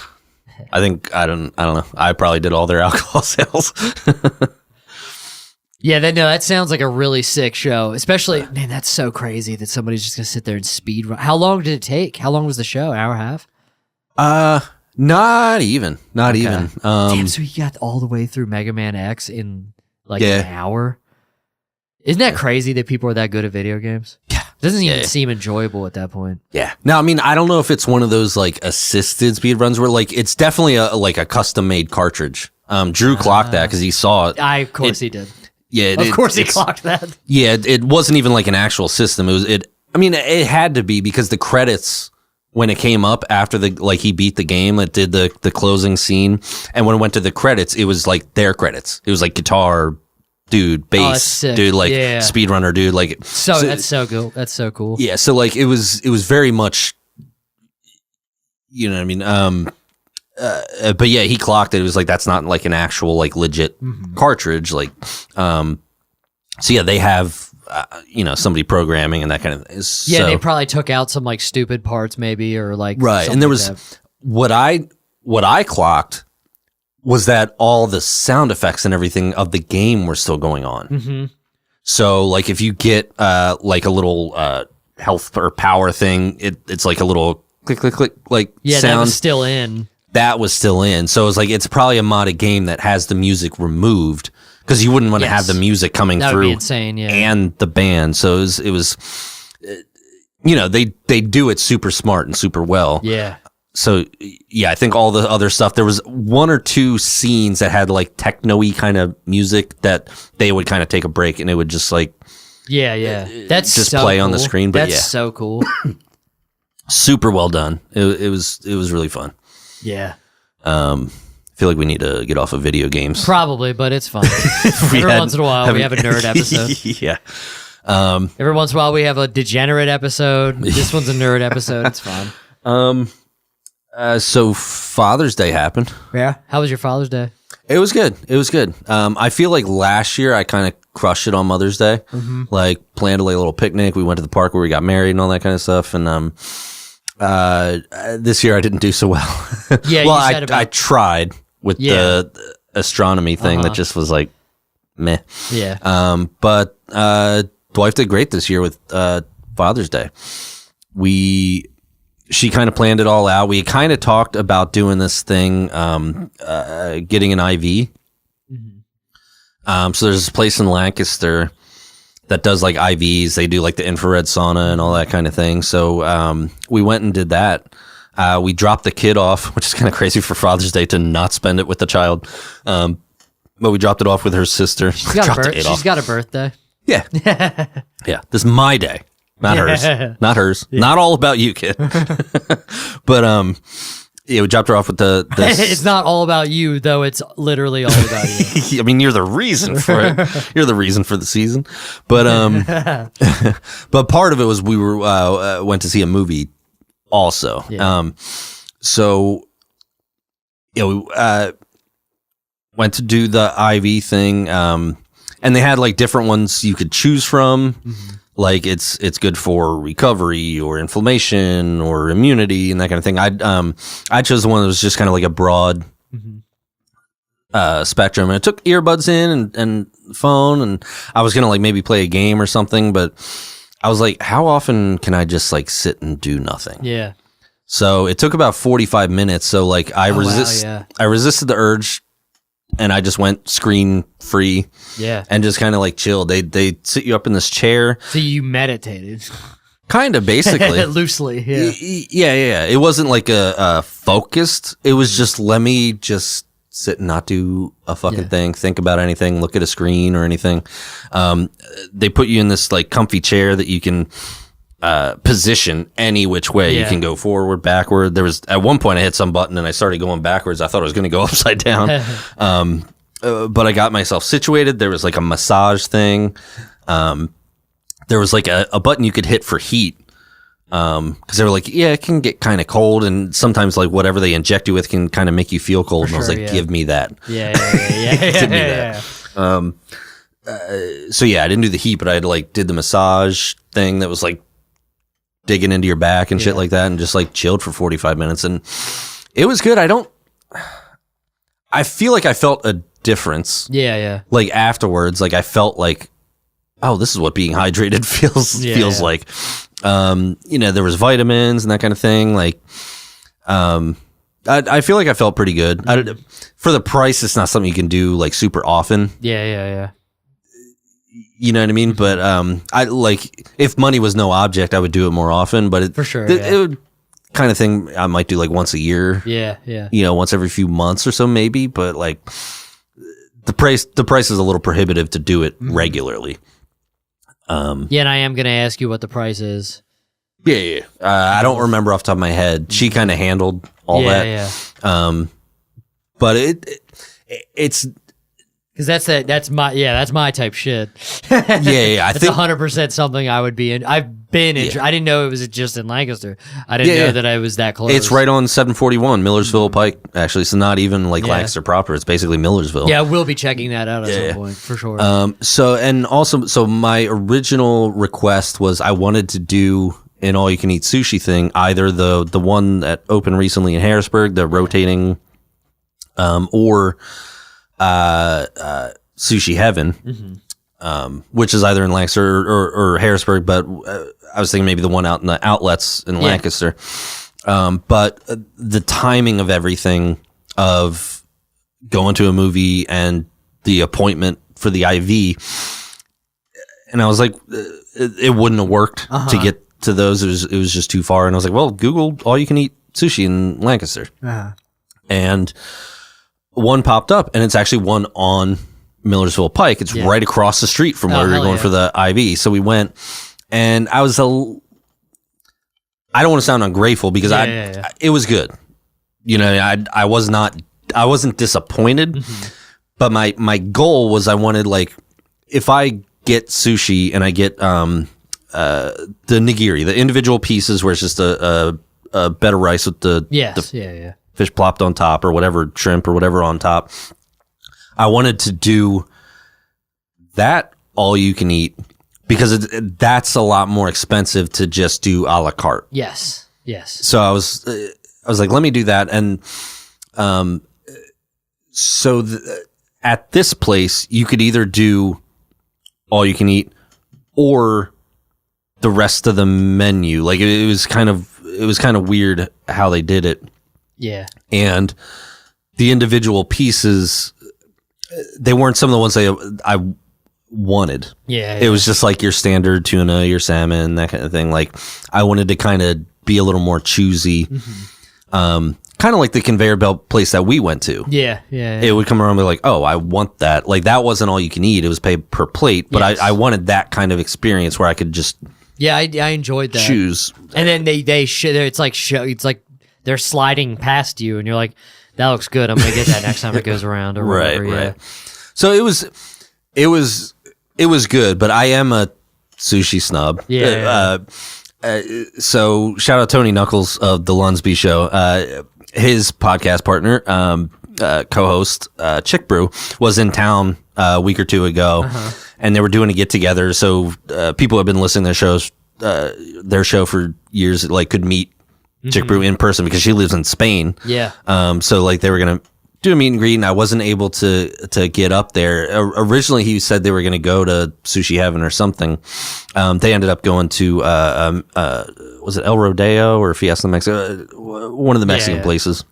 I don't know. I probably did all their alcohol sales. Yeah, that sounds like a really sick show. Especially, man, that's so crazy that somebody's just gonna sit there and speed run. How long did it take? How long was the show? Hour and a half? Not even. Damn, so you got all the way through Mega Man X in like an hour? Isn't that crazy that people are that good at video games? Yeah. It doesn't even seem enjoyable at that point. Yeah. Now, I mean, I don't know if it's one of those like assisted speed runs where like it's definitely a custom made cartridge. Drew clocked that because he saw it. Of course he did. Yeah, of course he clocked that. Yeah, it wasn't even like an actual system. It had to be because the credits when it came up after he beat the game, it did the closing scene, and when it went to the credits, it was like their credits. It was like guitar dude, bass dude, like speedrunner dude, like so that's so cool. That's so cool. Yeah, so like it was very much, you know what I mean. But yeah, he clocked it. It was like that's not like an actual like legit cartridge. Like, so yeah, they have somebody programming and that kind of thing. Yeah, they probably took out some like stupid parts maybe or like right. And there was what I clocked was that all the sound effects and everything of the game were still going on. So like if you get like a little health or power thing, it's like a little click click click like sound. That was still in. That was still in. So it's like it's probably a modded game that has the music removed because you wouldn't want to have the music coming that through would be insane, and the band. So it was they do it super smart and super well. Yeah. So yeah, I think all the other stuff, there was 1 or 2 scenes that had like techno-y kind of music that they would kind of take a break and it would just like Yeah. That's just so play cool. on the screen. But that's so cool. Super well done. It was really fun. Yeah. I feel like we need to get off of video games. Probably, but it's fine. Every once in a while, we have a nerd episode. Yeah. Every once in a while, we have a degenerate episode. This one's a nerd episode. It's fine. So Father's Day happened. Yeah. How was your Father's Day? It was good. I feel like last year I kind of crushed it on Mother's Day. Mm-hmm. Like planned a little picnic. We went to the park where we got married and all that kind of stuff. And this year I didn't do so well. Yeah. Well, I tried with the astronomy thing that just was like meh. Yeah. But the wife did great this year with Father's Day. She kind of planned it all out. We kind of talked about doing this thing, getting an IV. Mm-hmm. So there's this place in Lancaster that does like IVs. They do like the infrared sauna and all that kind of thing. So we went and did that. We dropped the kid off, which is kind of crazy for Father's Day to not spend it with the child. But we dropped it off with her sister. She's got a birthday. Yeah. Yeah. This is my day. Not hers. Not hers. Yeah. Not all about you, kid. But yeah, we dropped her off with the It's not all about you, though. It's literally all about you. I mean, you're the reason for it. You're the reason for the season. But but part of it was we were went to see a movie also. Yeah. So yeah, we went to do the IV thing. And they had like different ones you could choose from. Mm-hmm. Like it's good for recovery or inflammation or immunity and that kind of thing. I chose the one that was just kind of like a broad spectrum. And I took earbuds in and phone, and I was gonna like maybe play a game or something, but I was like, how often can I just like sit and do nothing? Yeah. So it took about 45 minutes. So like I resisted the urge. And I just went screen free, and just kind of like chilled. They sit you up in this chair. So you meditated, kind of basically, loosely. Yeah. It wasn't like a focused. It was just let me just sit and not do a fucking thing, think about anything, look at a screen or anything. They put you in this like comfy chair that you can position any which way. You can go forward, backward. There was at one point I hit some button and I started going backwards. I thought I was going to go upside down. But I got myself situated. There was like a massage thing. There was like a button you could hit for heat. Cause they were like, yeah, it can get kind of cold. And sometimes like whatever they inject you with can kind of make you feel cold. And I was like, give me that. Yeah. Give me that. So yeah, I didn't do the heat, but I did the massage thing that was like digging into your back and shit like that, and just like chilled for 45 minutes, and it was good. I feel like I felt a difference. Yeah. Like afterwards, like I felt like, oh, this is what being hydrated feels like. There was vitamins and that kind of thing. Like, I feel like I felt pretty good. For the price, it's not something you can do like super often. Yeah. You know what I mean? But I like if money was no object, I would do it more often. But for sure, it would kind of thing I might do like once a year. Yeah. Once every few months or so maybe. But like the price is a little prohibitive to do it regularly. And I am gonna ask you what the price is. Yeah. I don't remember off the top of my head. She kind of handled all that. Yeah. But it's. Because that's my type shit. Yeah. I think think 100% something I would be in. I've been in. I didn't know it was just in Lancaster. I didn't know that I was that close. It's right on 741 Millersville Pike. Actually, it's not even like Lancaster proper. It's basically Millersville. Yeah, we'll be checking that out at some point for sure. So my original request was I wanted to do an all you can eat sushi thing. Either the one that opened recently in Harrisburg, the rotating, or Sushi Heaven, which is either in Lancaster or Harrisburg, but I was thinking maybe the one out in the outlets in Lancaster. But the timing of everything, of going to a movie and the appointment for the IV, and I was like, it wouldn't have worked to get to those. It was just too far, and I was like, well, Google all you can eat sushi in Lancaster, and one popped up, and it's actually one on Millersville Pike. It's right across the street from where we were going for the IV. So we went, and I was I don't want to sound ungrateful because it was good. You know, I wasn't disappointed, but my goal was I wanted, like, if I get sushi and I get the nigiri, the individual pieces where it's just a bed of rice with the fish plopped on top or whatever, shrimp or whatever on top. I wanted to do that all you can eat because that's a lot more expensive to just do a la carte. Yes. So I was like, let me do that. And so at this place, you could either do all you can eat or the rest of the menu. Like it was kind of weird how they did it. Yeah. And the individual pieces, they weren't some of the ones I wanted. Yeah. It was just like your standard tuna, your salmon, that kind of thing. Like I wanted to kind of be a little more choosy. Kind of like the conveyor belt place that we went to. Yeah. It would come around and be like, oh, I want that. Like that wasn't all you can eat. It was paid per plate. But I wanted that kind of experience where I could just I enjoyed that. Choose. And then it's like they're sliding past you and you're like, that looks good. I'm going to get that next time it goes around or whatever. Right. So it was good, but I am a sushi snub. Yeah. So shout out Tony Knuckles of the Lunsby Show. His podcast partner, co-host, Chick Brew, was in town a week or two ago, and they were doing a get together. So people have been listening to their show for years. Like could meet Chick Brew in person because she lives in Spain. Yeah. So like they were gonna do a meet and greet, and I wasn't able to get up there. Originally, he said they were going to go to Sushi Heaven or something. They ended up going to was it El Rodeo or Fiesta Mexico, one of the Mexican places.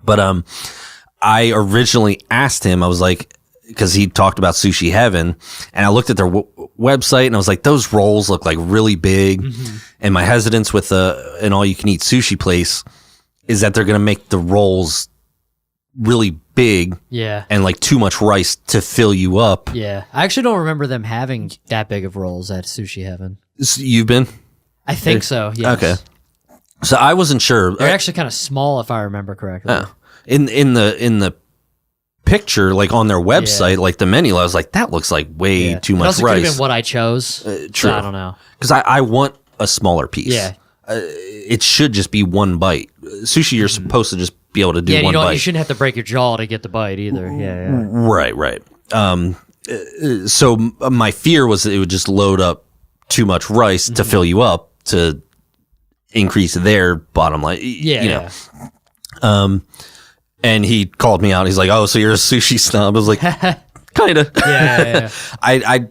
But I originally asked him, I was like, because he talked about Sushi Heaven, and I looked at their website, and I was like, those rolls look like really big. And my hesitance with an all-you-can-eat sushi place is that they're going to make the rolls really big and like too much rice to fill you up. I actually don't remember them having that big of rolls at Sushi Heaven. You've been? I think so, yes. Okay. So I wasn't sure. They're actually kind of small if I remember correctly. In the picture, like on their website, like the menu, I was like, that looks like way too much rice. It also could have been what I chose. True. So I don't know. Because I want a smaller piece. Yeah. It should just be one bite. Sushi, you're supposed to just be able to do one bite. You shouldn't have to break your jaw to get the bite either. Right. So my fear was that it would just load up too much rice to fill you up to increase their bottom line. And he called me out. He's like, "Oh, so you're a sushi snob?" I was like, "Kind of." I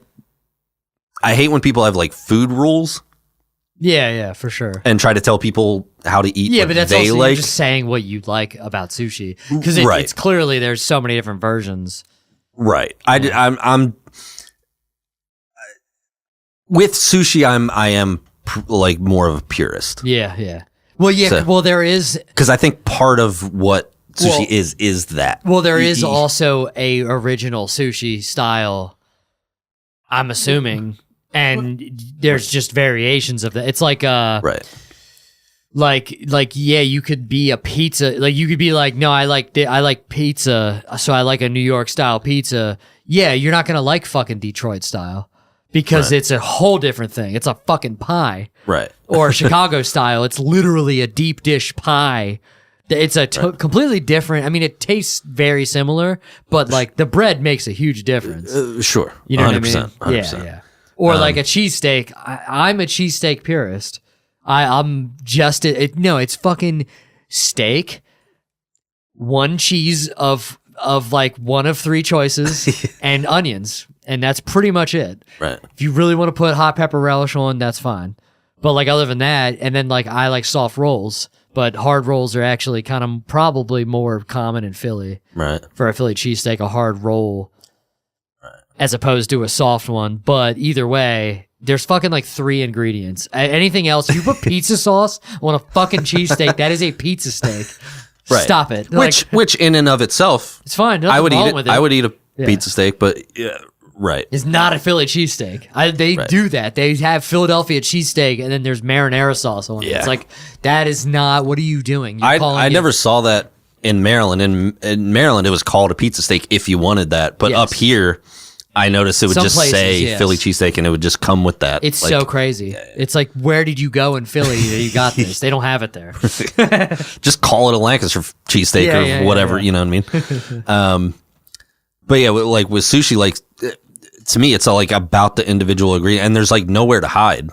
hate when people have like food rules. Yeah, for sure. And try to tell people how to eat. But that's also you're just saying what you like about sushi because it's clearly there's so many different versions. Right. I'm with sushi. I am like more of a purist. Yeah. Well, there is because I think part of what sushi is that. Well, there is also a original sushi style. I'm assuming. And there's just variations of that. It's like you could be a pizza. Like you could be like, no, I like pizza, so I like a New York style pizza. Yeah, you're not gonna like fucking Detroit style because it's a whole different thing. It's a fucking pie, right? Or Chicago style. It's literally a deep dish pie. It's a completely different. I mean, it tastes very similar, but like the bread makes a huge difference. Sure, you know 100%, what I mean? 100%. Yeah. Or like a cheesesteak. I'm a cheesesteak purist. I'm just it's fucking steak, one cheese of like one of three choices, and onions, and that's pretty much it. Right. If you really want to put hot pepper relish on, that's fine. But like other than that, and then like I like soft rolls, but hard rolls are actually kind of probably more common in Philly. Right. For a Philly cheesesteak, a hard roll. As opposed to a soft one. But either way, there's fucking like 3 ingredients. Anything else, you put pizza sauce on a fucking cheesesteak, that is a pizza steak. Right. Stop it. Which in and of itself, it's fine. I would eat it. With I would eat a pizza steak, but yeah, right. It's not a Philly cheesesteak. They do that. They have Philadelphia cheesesteak, and then there's marinara sauce on it. It's like, that is not, what are you doing? I never saw that in Maryland. In Maryland, it was called a pizza steak if you wanted that. But up here, I noticed it would just say Philly cheesesteak, and it would just come with that. It's like, so crazy. It's like, where did you go in Philly that you got this? They don't have it there. Just call it a Lancaster cheesesteak or whatever, you know what I mean? But yeah, like with sushi, like to me, it's all like about the individual ingredient, and there's like nowhere to hide.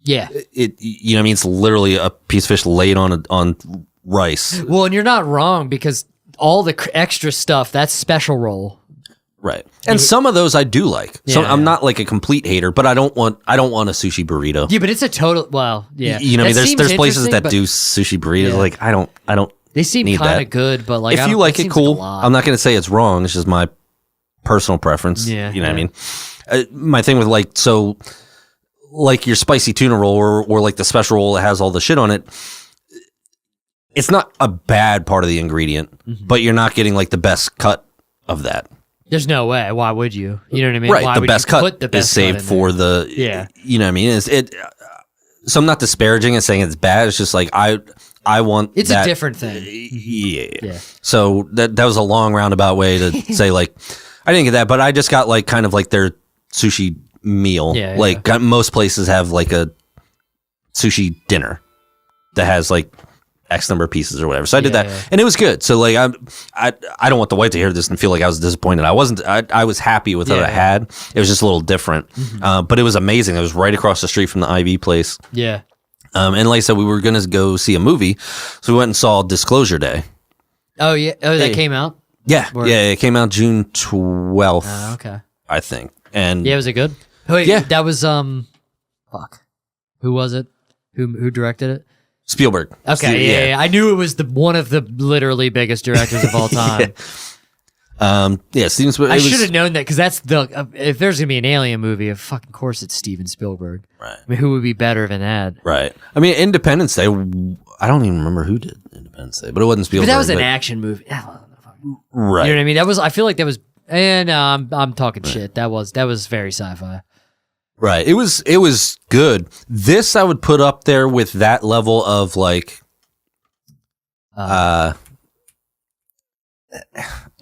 Yeah. You know what I mean? It's literally a piece of fish laid on rice. Well, and you're not wrong, because all the extra stuff, that's special roll. Right. And some of those I do like. So I'm not like a complete hater, but I don't want a sushi burrito. Yeah, but it's a total, You know what I mean? There's places that do sushi burritos. Like I don't they seem kind of good, but like, if you like it, cool. I'm not going to say it's wrong. It's just my personal preference. Yeah. You know what I mean? My thing with like your spicy tuna roll or like the special roll that has all the shit on it, it's not a bad part of the ingredient, but you're not getting like the best cut of that. There's no way. Why would you? You know what I mean? Right. Why the would best you cut put the best is saved for the. You know what I mean? So I'm not disparaging and saying it's bad. It's just like I want. It's a different thing. Yeah. So that was a long roundabout way to say like I didn't get that, but I just got like kind of like their sushi meal. Like most places have like a sushi dinner that has like X number of pieces or whatever. So I did that, and it was good. So like I don't want the wife to hear this and feel like I was disappointed. I wasn't. I was happy with what I had. It was just a little different, but it was amazing. It was right across the street from the IV place. Yeah. And like I said, we were gonna go see a movie, so we went and saw Disclosure Day. Oh yeah. Oh, that came out. Yeah. It came out June 12th. Okay. I think. And was it good? Wait, that was fuck. Who was it? Who directed it? Spielberg. Okay, yeah. I knew it was one of the literally biggest directors of all time. Steven Spielberg. I should have known that, because that's if there's gonna be an alien movie, of fucking course it's Steven Spielberg. Right. I mean, who would be better than that? Right. I mean, Independence Day. I don't even remember who did Independence Day, but it wasn't Spielberg. But that was an action movie. Right. You know what I mean? I feel like that was. And I'm talking shit. That was very sci-fi. Right. It was good. This I would put up there with that level of like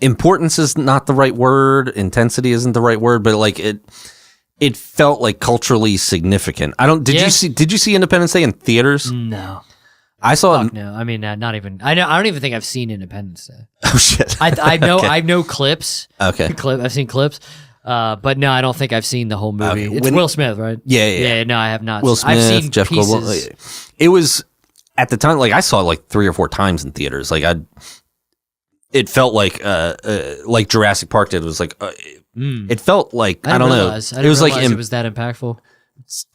importance is not the right word, intensity isn't the right word, but like it felt like culturally significant. Did you see Independence Day in theaters? No. I saw it. No. I mean, not even. I don't even think I've seen Independence Day. Oh shit. I know I know clips. Okay. I've seen clips. But no, I don't think I've seen the whole movie. Okay. It's Will Smith, right? Yeah. No, I have not. Will Smith, I've seen Jeff pieces. Goldblum. It was at the time, like I saw it like 3 or 4 times in theaters. Like it felt like Jurassic Park did. It was like it felt like I don't know. It was like it was that impactful.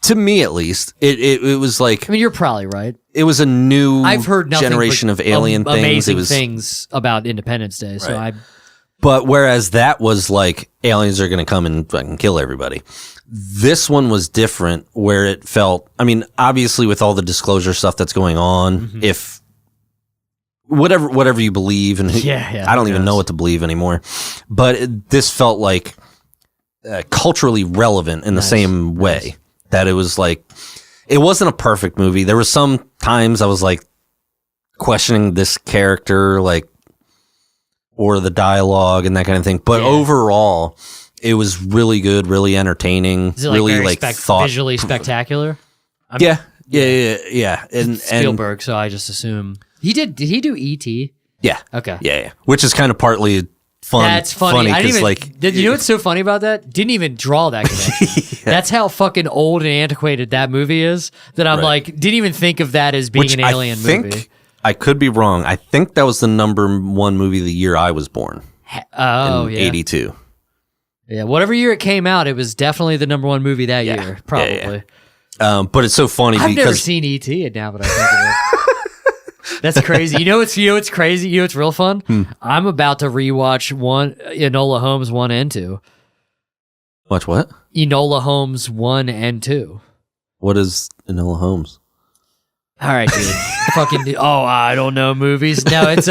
To me, at least, it was like. I mean, you're probably right. It was a new. I've heard generation of alien things. Amazing things about Independence Day. So right. But whereas that was like aliens are going to come and fucking kill everybody, this one was different. Where it felt. I mean, obviously, with all the disclosure stuff that's going on, if whatever you believe, and I don't even know what to believe anymore. But this felt like culturally relevant in the same way. That it was like, it wasn't a perfect movie. There were some times I was like questioning this character, like, or the dialogue and that kind of thing. But overall, it was really good, really entertaining, Is it really visually spectacular. Yeah. And Spielberg, so I just assume did he do E.T.? Yeah. Okay. Yeah. Which is kind of partly fun. That's funny. I didn't even, like, you know what's so funny about that? Didn't even draw that connection. That's how fucking old and antiquated that movie is. That I'm like, didn't even think of that as being an alien movie. I could be wrong. I think that was the #1 movie the year I was born. Oh, in 82. Yeah, whatever year it came out, it was definitely the #1 movie that year, probably. Yeah. But it's so funny I've because never seen E.T. now, but I think of it. That's crazy. You know what's crazy? You know what's real fun? I'm about to rewatch Enola Holmes 1 and 2. Watch what? Enola Holmes 1 and 2. What is Enola Holmes? All right, dude. I don't know movies. No, it's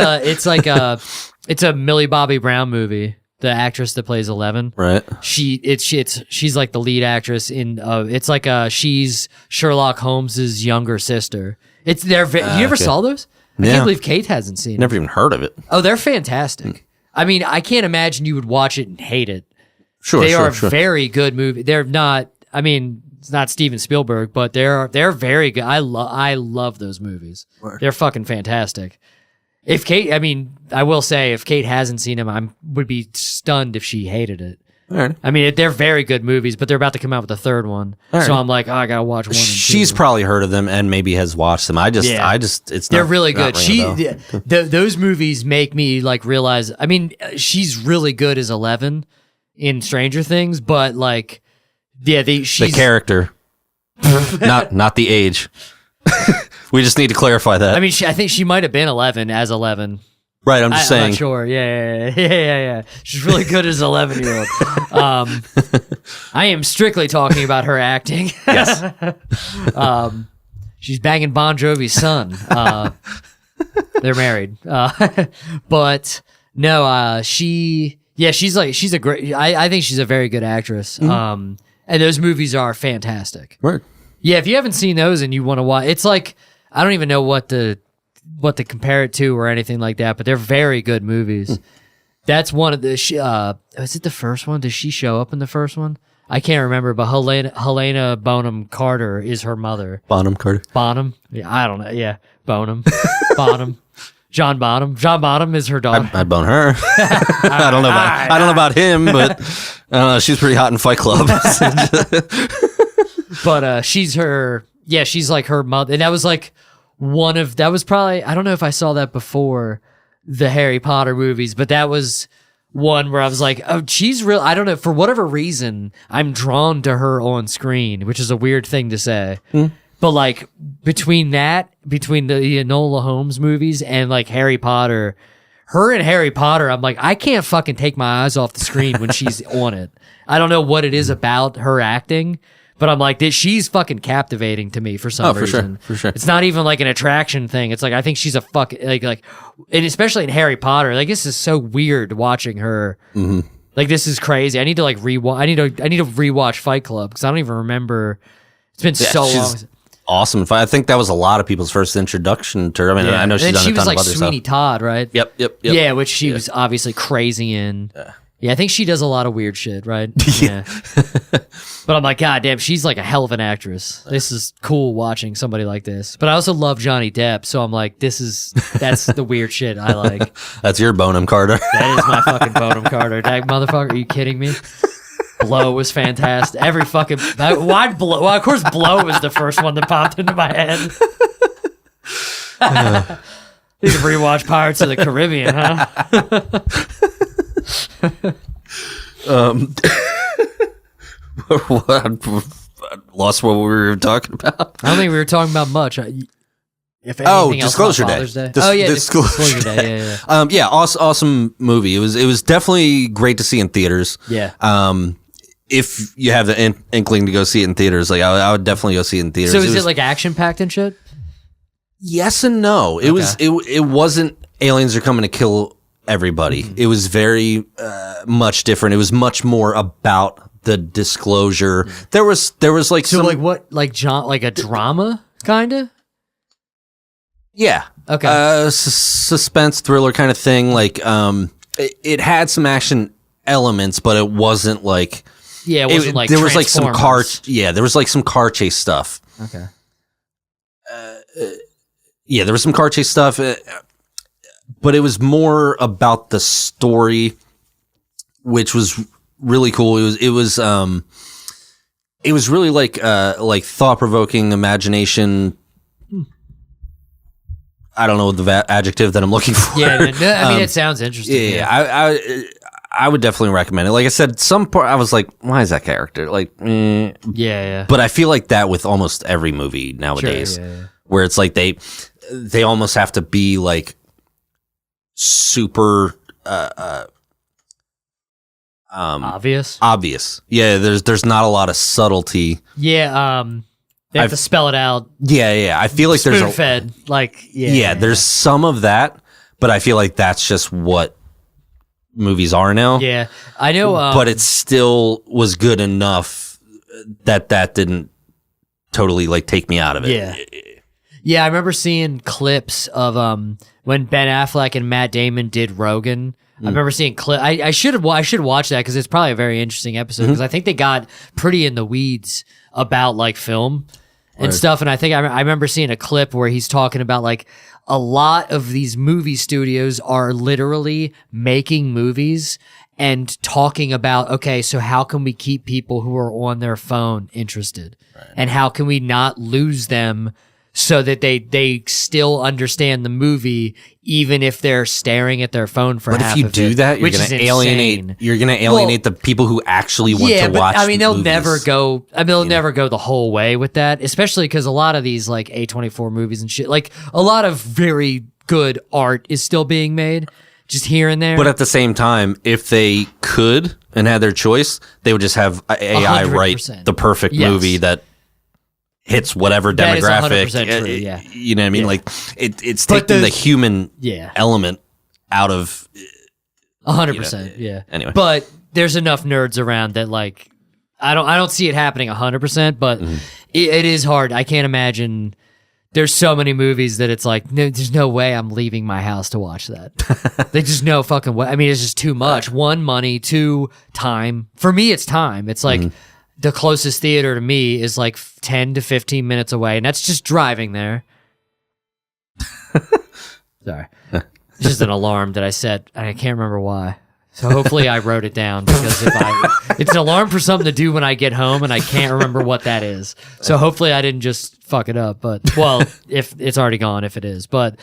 a Millie Bobby Brown movie. the actress that plays 11. Right. She's like the lead actress in. It's like she's Sherlock Holmes's younger sister. It's you ever saw those? I can't believe Kate hasn't seen it. Never even heard of it. Oh, they're fantastic. I mean, I can't imagine you would watch it and hate it. Sure, they are very good movie. They're not. I mean, it's not Steven Spielberg, but they're very good. I love those movies. Word. They're fucking fantastic. If Kate, I mean, I will say, if Kate hasn't seen them, I would be stunned if she hated it. Right. I mean, they're very good movies, but they're about to come out with a third one, so I'm like, I gotta watch one. She's probably heard of them and maybe has watched them. They're really good. Those movies make me like realize. I mean, she's really good as 11 in Stranger Things, but like, she's the character, not the age. We just need to clarify that. I mean, I think she might have been 11 as 11. Right, I'm just saying. I'm not sure. Yeah. She's really good as an 11-year-old. I am strictly talking about her acting. Yes. She's banging Bon Jovi's son. They're married. But no, she's a great, I think she's a very good actress. And those movies are fantastic. Right. Yeah, if you haven't seen those and you want to watch, it's like, I don't even know what to compare it to or anything like that, but they're very good movies. That's one of the, is it the first one? Does she show up in the first one? I can't remember, but Helena Bonham Carter is her mother. Bonham Carter. Bonham? Yeah, I don't know. Yeah, Bonham. Bonham. John Bonham. John Bonham is her daughter. I'd bone her. I don't know about him, but she's pretty hot in Fight Club. But she's like her mother. And that was like that was probably, I don't know if I saw that before the Harry Potter movies, but that was one where I was like, oh, she's real. I don't know. For whatever reason, I'm drawn to her on screen, which is a weird thing to say. But like between the Enola Holmes movies and like Harry Potter, her and Harry Potter, I'm like, I can't fucking take my eyes off the screen when she's on it. I don't know what it is about her acting, but I'm like, she's fucking captivating to me for some reason. For sure. It's not even like an attraction thing. It's like, I think she's a fucking, like, and especially in Harry Potter, like, this is so weird watching her. Like, this is crazy. I need to like rewatch, I need to rewatch Fight Club because I don't even remember. It's been so long. Awesome. I think that was a lot of people's first introduction to her. I mean, I know she's done a ton of other stuff. She was like Sweeney Todd, right? Yep. Yeah, which she was obviously crazy in. Yeah, I think she does a lot of weird shit, right? Yeah. But I'm like, God damn, she's like a hell of an actress. This is cool watching somebody like this. But I also love Johnny Depp, so I'm like, that's the weird shit I like. That's your Bonham Carter. That is my fucking Bonham Carter. That motherfucker, are you kidding me? Blow was fantastic. Every fucking, why Blow? Well, of course, Blow was the first one that popped into my head. Need to rewatch Pirates of the Caribbean, huh? Lost what we were talking about. I don't think we were talking about much. If anything Disclosure else Day. Day. Disclosure Day. Yeah. Yeah, awesome movie. It was definitely great to see in theaters. Yeah. If you have the inkling to go see it in theaters, like I would definitely go see it in theaters. So is it like action packed and shit? Yes and no. It was. It wasn't aliens are coming to kill everybody. It was very much different. It was much more about the disclosure. There was like so like what like a drama kind of. Yeah. Okay. Suspense thriller kind of thing. Like it had some action elements, but it wasn't like. Yeah, it wasn't like there was like some car. Yeah, there was like some car chase stuff. Okay. Yeah, there was some car chase stuff, but it was more about the story, which was really cool. It was really like thought provoking, imagination. I don't know the adjective that I'm looking for. Yeah, I mean it sounds interesting. Yeah. I would definitely recommend it. Like I said, some part I was like, why is that character? Like, yeah. But I feel like that with almost every movie nowadays, where it's like they almost have to be like super obvious. Yeah, there's not a lot of subtlety. Yeah, they have to spell it out. Yeah. I feel like there's spoon-fed. Like, there's some of that, but I feel like that's just what movies are now. Yeah, I know. But it still was good enough that didn't totally like take me out of it. Yeah. Yeah, I remember seeing clips of when Ben Affleck and Matt Damon did Rogan. I remember seeing clip. I should watch that because it's probably a very interesting episode because I think they got pretty in the weeds about like film and stuff. And I think I remember seeing a clip where he's talking about like a lot of these movie studios are literally making movies and talking about, okay, so how can we keep people who are on their phone interested? And how can we not lose them so that they still understand the movie even if they're staring at their phone for half of it? But if you do that, you're going to alienate the people who actually want to watch. I mean, they'll movies. never go. I mean, they'll never go the whole way with that, especially because a lot of these like A24 movies and shit, like a lot of very good art is still being made, just here and there. But at the same time, if they could and had their choice, they would just have AI 100%. write the perfect movie that hits whatever That is demographic. 100% true, yeah. You know what I mean? Like it's But taking the human Yeah. element out of 100%. Yeah. Anyway. But there's enough nerds around that like I don't see it happening 100%, but it is hard. I can't imagine. There's so many movies that it's like, no, there's no way I'm leaving my house to watch that. There's just no fucking way. I mean, it's just too much. One, money. Two, time. For me, it's time. It's like the closest theater to me is like 10 to 15 minutes away, and that's just driving there. Sorry. It's just an alarm that I set. I can't remember why. So hopefully I wrote it down because it's an alarm for something to do when I get home and I can't remember what that is. So hopefully I didn't just fuck it up. But well, if it's already gone, if it is. But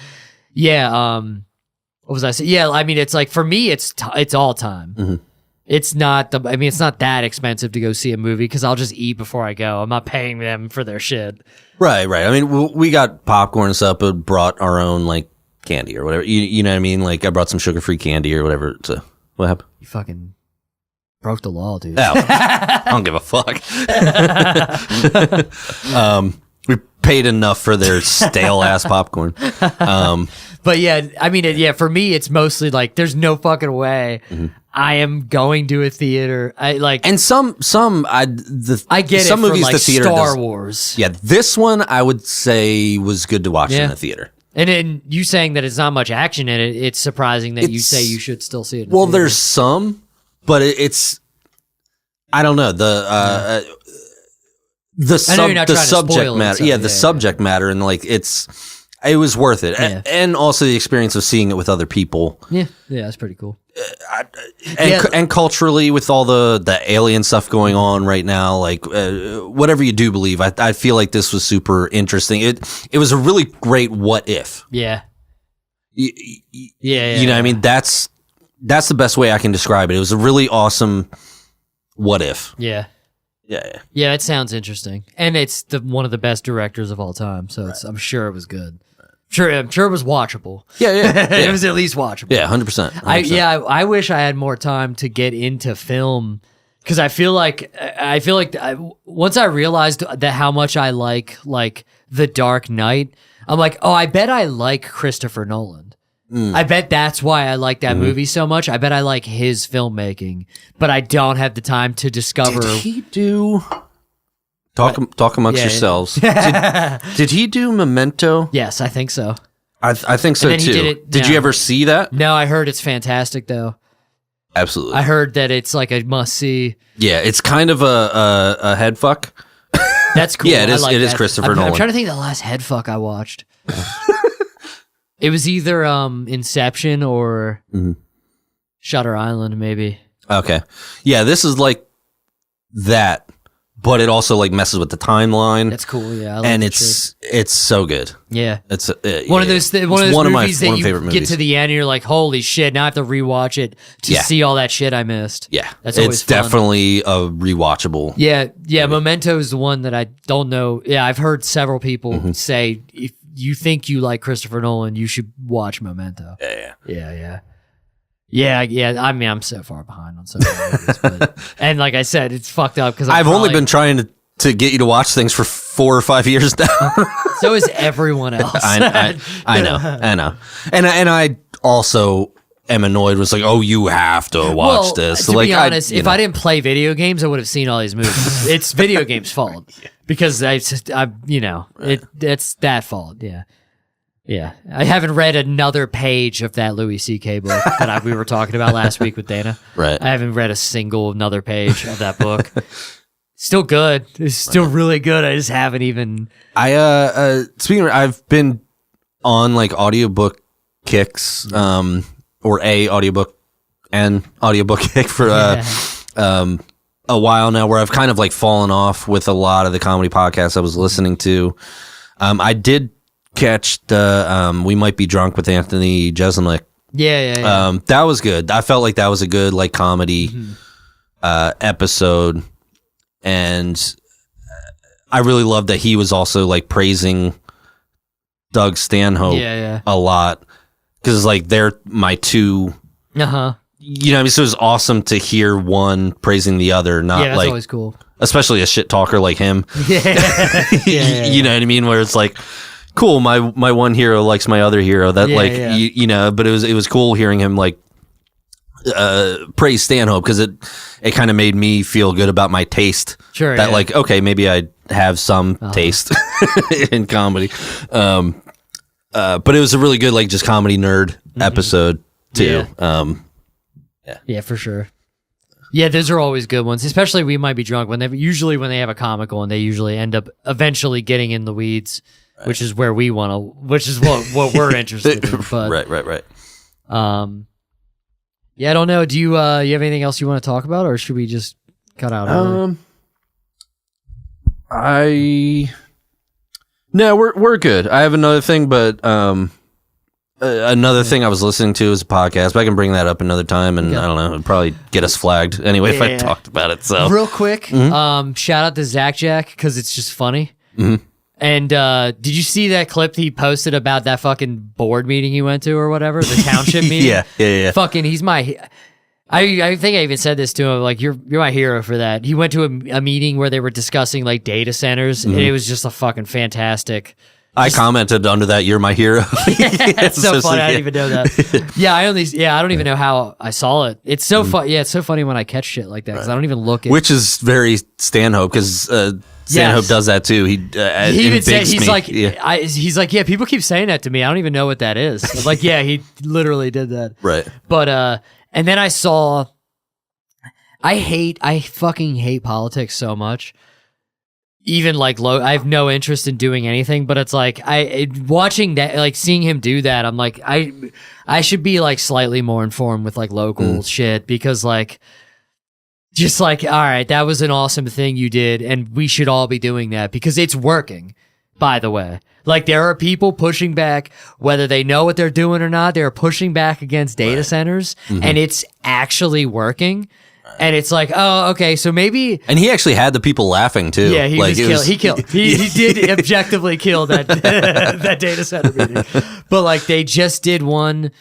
yeah, what was I saying? Yeah, I mean, it's like for me, it's all time. It's not it's not that expensive to go see a movie because I'll just eat before I go. I'm not paying them for their shit. Right. I mean, we got popcorn and stuff, but brought our own like candy or whatever. You know what I mean? Like I brought some sugar-free candy or whatever. So what happened? You fucking broke the law, dude. Oh, I don't give a fuck. We paid enough for their stale ass popcorn. But yeah, I mean, for me, it's mostly like there's no fucking way I am going to a theater. I get some it some movies for like the theater Star does, Wars. Yeah, this one I would say was good to watch in the theater. And then you saying that it's not much action in it, it's surprising that you say you should still see it. Well, there's some, but it's I don't know the subject matter. Yeah, the subject matter, and like it was worth it, and also the experience of seeing it with other people. Yeah, that's pretty cool. And culturally, with all the alien stuff going on right now, like whatever you do believe, I feel like this was super interesting. It was a really great what if. Yeah. You know what I mean? That's the best way I can describe it. It was a really awesome what if. Yeah. Yeah. Yeah, it sounds interesting, and it's one of the best directors of all time. So I'm sure it was good. I'm sure it was watchable. Yeah. It was at least watchable. Yeah, 100%. I wish I had more time to get into film because I feel like once I realized that how much I like The Dark Knight, I'm like, oh, I bet I like Christopher Nolan. I bet that's why I like that movie so much. I bet I like his filmmaking, but I don't have the time to discover. Did he do? Talk amongst yourselves. Did he do Memento? Yes, I think so. I think so too. Did you ever see that? No, I heard it's fantastic though. Absolutely. I heard that it's like a must see. Yeah, it's kind of a head fuck. That's cool. Yeah, it is Christopher Nolan. I'm trying to think of the last head fuck I watched. It was either Inception or Shutter Island, maybe. Okay. Yeah, this is like that, but it also like messes with the timeline. That's cool. Yeah, I like and it's so good. Yeah, it's one of those movies that you favorite get to the end and you're like, holy shit! Now I have to rewatch it to see all that shit I missed. Yeah, that's always fun. Definitely a rewatchable. Yeah. Memento is the one that I don't know. Yeah, I've heard several people say if you think you like Christopher Nolan, you should watch Memento. Yeah. I mean, I'm so far behind on so many movies, but, and like I said, it's fucked up because I've only been trying to get you to watch things for 4 or 5 years now. So is everyone else. I know, and I also am annoyed was like, oh, you have to watch this. To like, be honest, if I didn't play video games, I would have seen all these movies. It's video games' fault because it's that fault. Yeah. Yeah, I haven't read another page of that Louis C.K. book that we were talking about last week with Dana. Right. I haven't read a single another page of that book. Still good. It's still really good. I just haven't even. Speaking of, I've been on like audiobook kicks, or a audiobook and audiobook kick for a while now, where I've kind of like fallen off with a lot of the comedy podcasts I was listening to. I did catch the We Might Be Drunk with Anthony Jeselnik. Yeah. That was good. I felt like that was a good like comedy episode, and I really loved that he was also like praising Doug Stanhope a lot, because like they're my two. You know what I mean? So it was awesome to hear one praising the other, not that's like always cool. Especially a shit talker like him. Yeah. You know what I mean? Where it's like, cool, my one hero likes my other hero. That you know, but it was cool hearing him like praise Stanhope, because it kind of made me feel good about my taste. Sure. That like, okay, maybe I have some taste in comedy. But it was a really good like just comedy nerd episode too. Yeah, for sure. Yeah, those are always good ones. Especially We Might Be Drunk when they have a comical, and they usually end up eventually getting in the weeds. Right. Which is where we want to, which is what we're interested in. But, right. Yeah, I don't know. Do you have anything else you want to talk about, or should we just cut out? No, we're good. I have another thing, but another thing I was listening to is a podcast, but I can bring that up another time, and I don't know, it'd probably get us flagged anyway if I talked about it. So real quick, shout out to Zach Jack, because it's just funny. And did you see that clip he posted about that fucking board meeting he went to or whatever, the township meeting? Yeah. Fucking, he's my. I think I even said this to him, like, you're my hero for that. He went to a meeting where they were discussing like data centers, and it was just a fucking fantastic. I commented under that, "You're my hero." It's so funny. I didn't even know that. I don't even know how I saw it. It's so fun. Yeah, it's so funny when I catch shit like that, because I don't even look at. Which is very Stanhope, because Stanhope does that too. He even said he's like, yeah, people keep saying that to me. I don't even know what that is. I'm like, yeah, he literally did that. Right. But and then I saw. I fucking hate politics so much. Even like I have no interest in doing anything, but it's like watching that, like seeing him do that, I'm like, I should be like slightly more informed with like local shit, because like, just like, all right, that was an awesome thing you did, and we should all be doing that, because it's working, by the way. Like, there are people pushing back, whether they know what they're doing or not, they're pushing back against data centers, and it's actually working. And it's like, oh, okay, so maybe. And he actually had the people laughing too. Yeah, he killed. He did objectively kill that that data center meeting. But like, they just did one.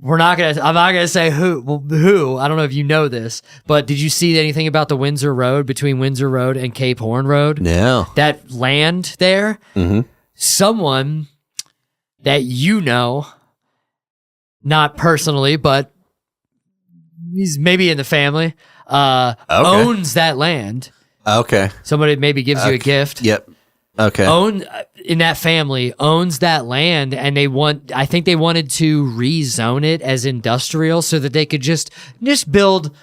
I'm not gonna say who. Who? I don't know if you know this, but did you see anything about the Windsor Road, between Windsor Road and Cape Horn Road? No. That land there. Someone that you know, not personally, but he's maybe in the family. Owns that land. Okay. Somebody maybe gives you a gift. Yep. Okay. In that family owns that land, and I think they wanted to rezone it as industrial so that they could just build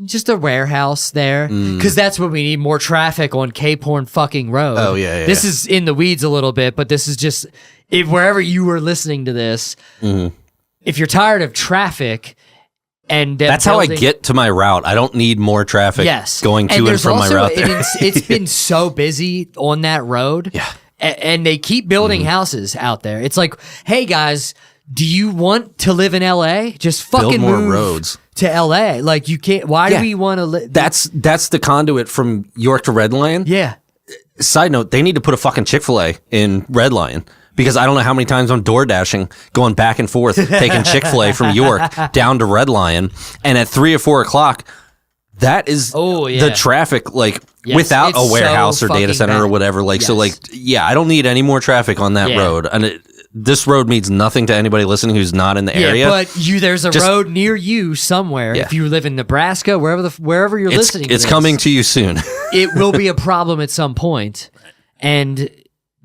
just a warehouse there, because that's what we need, more traffic on Cape Horn fucking Road. Oh yeah. This is in the weeds a little bit, but this is just wherever you were listening to this, if you're tired of traffic. And that's how I get to my route. I don't need more traffic going to and from my route there. It's been so busy on that road. Yeah. And they keep building houses out there. It's like, hey guys, do you want to live in LA? Just fucking build more move roads to LA. Like, you can't. Why do we want to live? That's the conduit from York to Red Lion. Yeah. Side note, they need to put a fucking Chick-fil-A in Red Lion. Because I don't know how many times I'm door dashing, going back and forth, taking Chick-fil-A from York down to Red Lion, and at 3 or 4 o'clock, that is the traffic, like, without a warehouse or data center or whatever. Like, so, like, I don't need any more traffic on that road. And this road means nothing to anybody listening who's not in the area. But there's a road near you somewhere. If you live in Nebraska, wherever you're listening, it's coming to you soon. It will be a problem at some point. And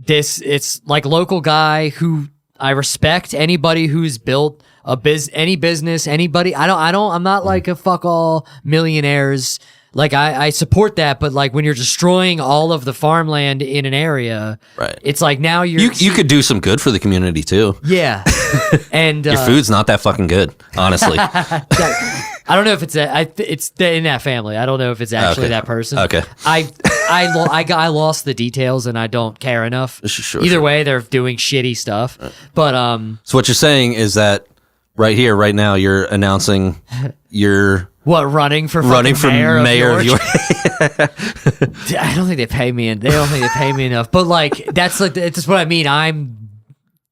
it's like local guy who I respect. Anybody who's built any business, anybody. I'm not like a fuck all millionaires. Like I support that, but like when you're destroying all of the farmland in an area, right? It's like now you could do some good for the community too. Yeah, and your food's not that fucking good, honestly. I don't know if it's it's in that family. I don't know if it's actually that person. Okay, I lost the details and I don't care enough. Either way, they're doing shitty stuff. But so what you're saying is that right here, right now, you're announcing your. What, running for mayor of York? I don't think they pay me, they don't think they pay me enough. But like that's what I mean. I'm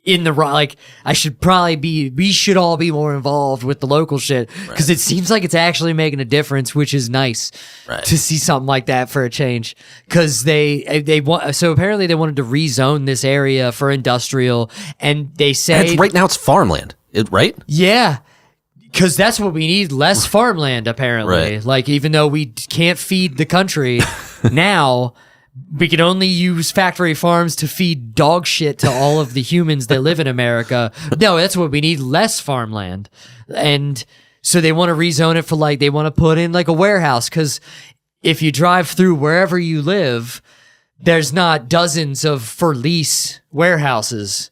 in the like I should probably be. We should all be more involved with the local shit because it seems like it's actually making a difference, which is nice to see something like that for a change. Because they want so apparently they wanted to rezone this area for industrial, and they say right now it's farmland, right? Yeah. Because that's what we need, less farmland, apparently. Right. Like, even though we can't feed the country now, we can only use factory farms to feed dog shit to all of the humans that live in America. No, that's what we need, less farmland. And so they want to rezone it for, like, they want to put in, like, a warehouse. Because if you drive through wherever you live, there's not dozens of for-lease warehouses.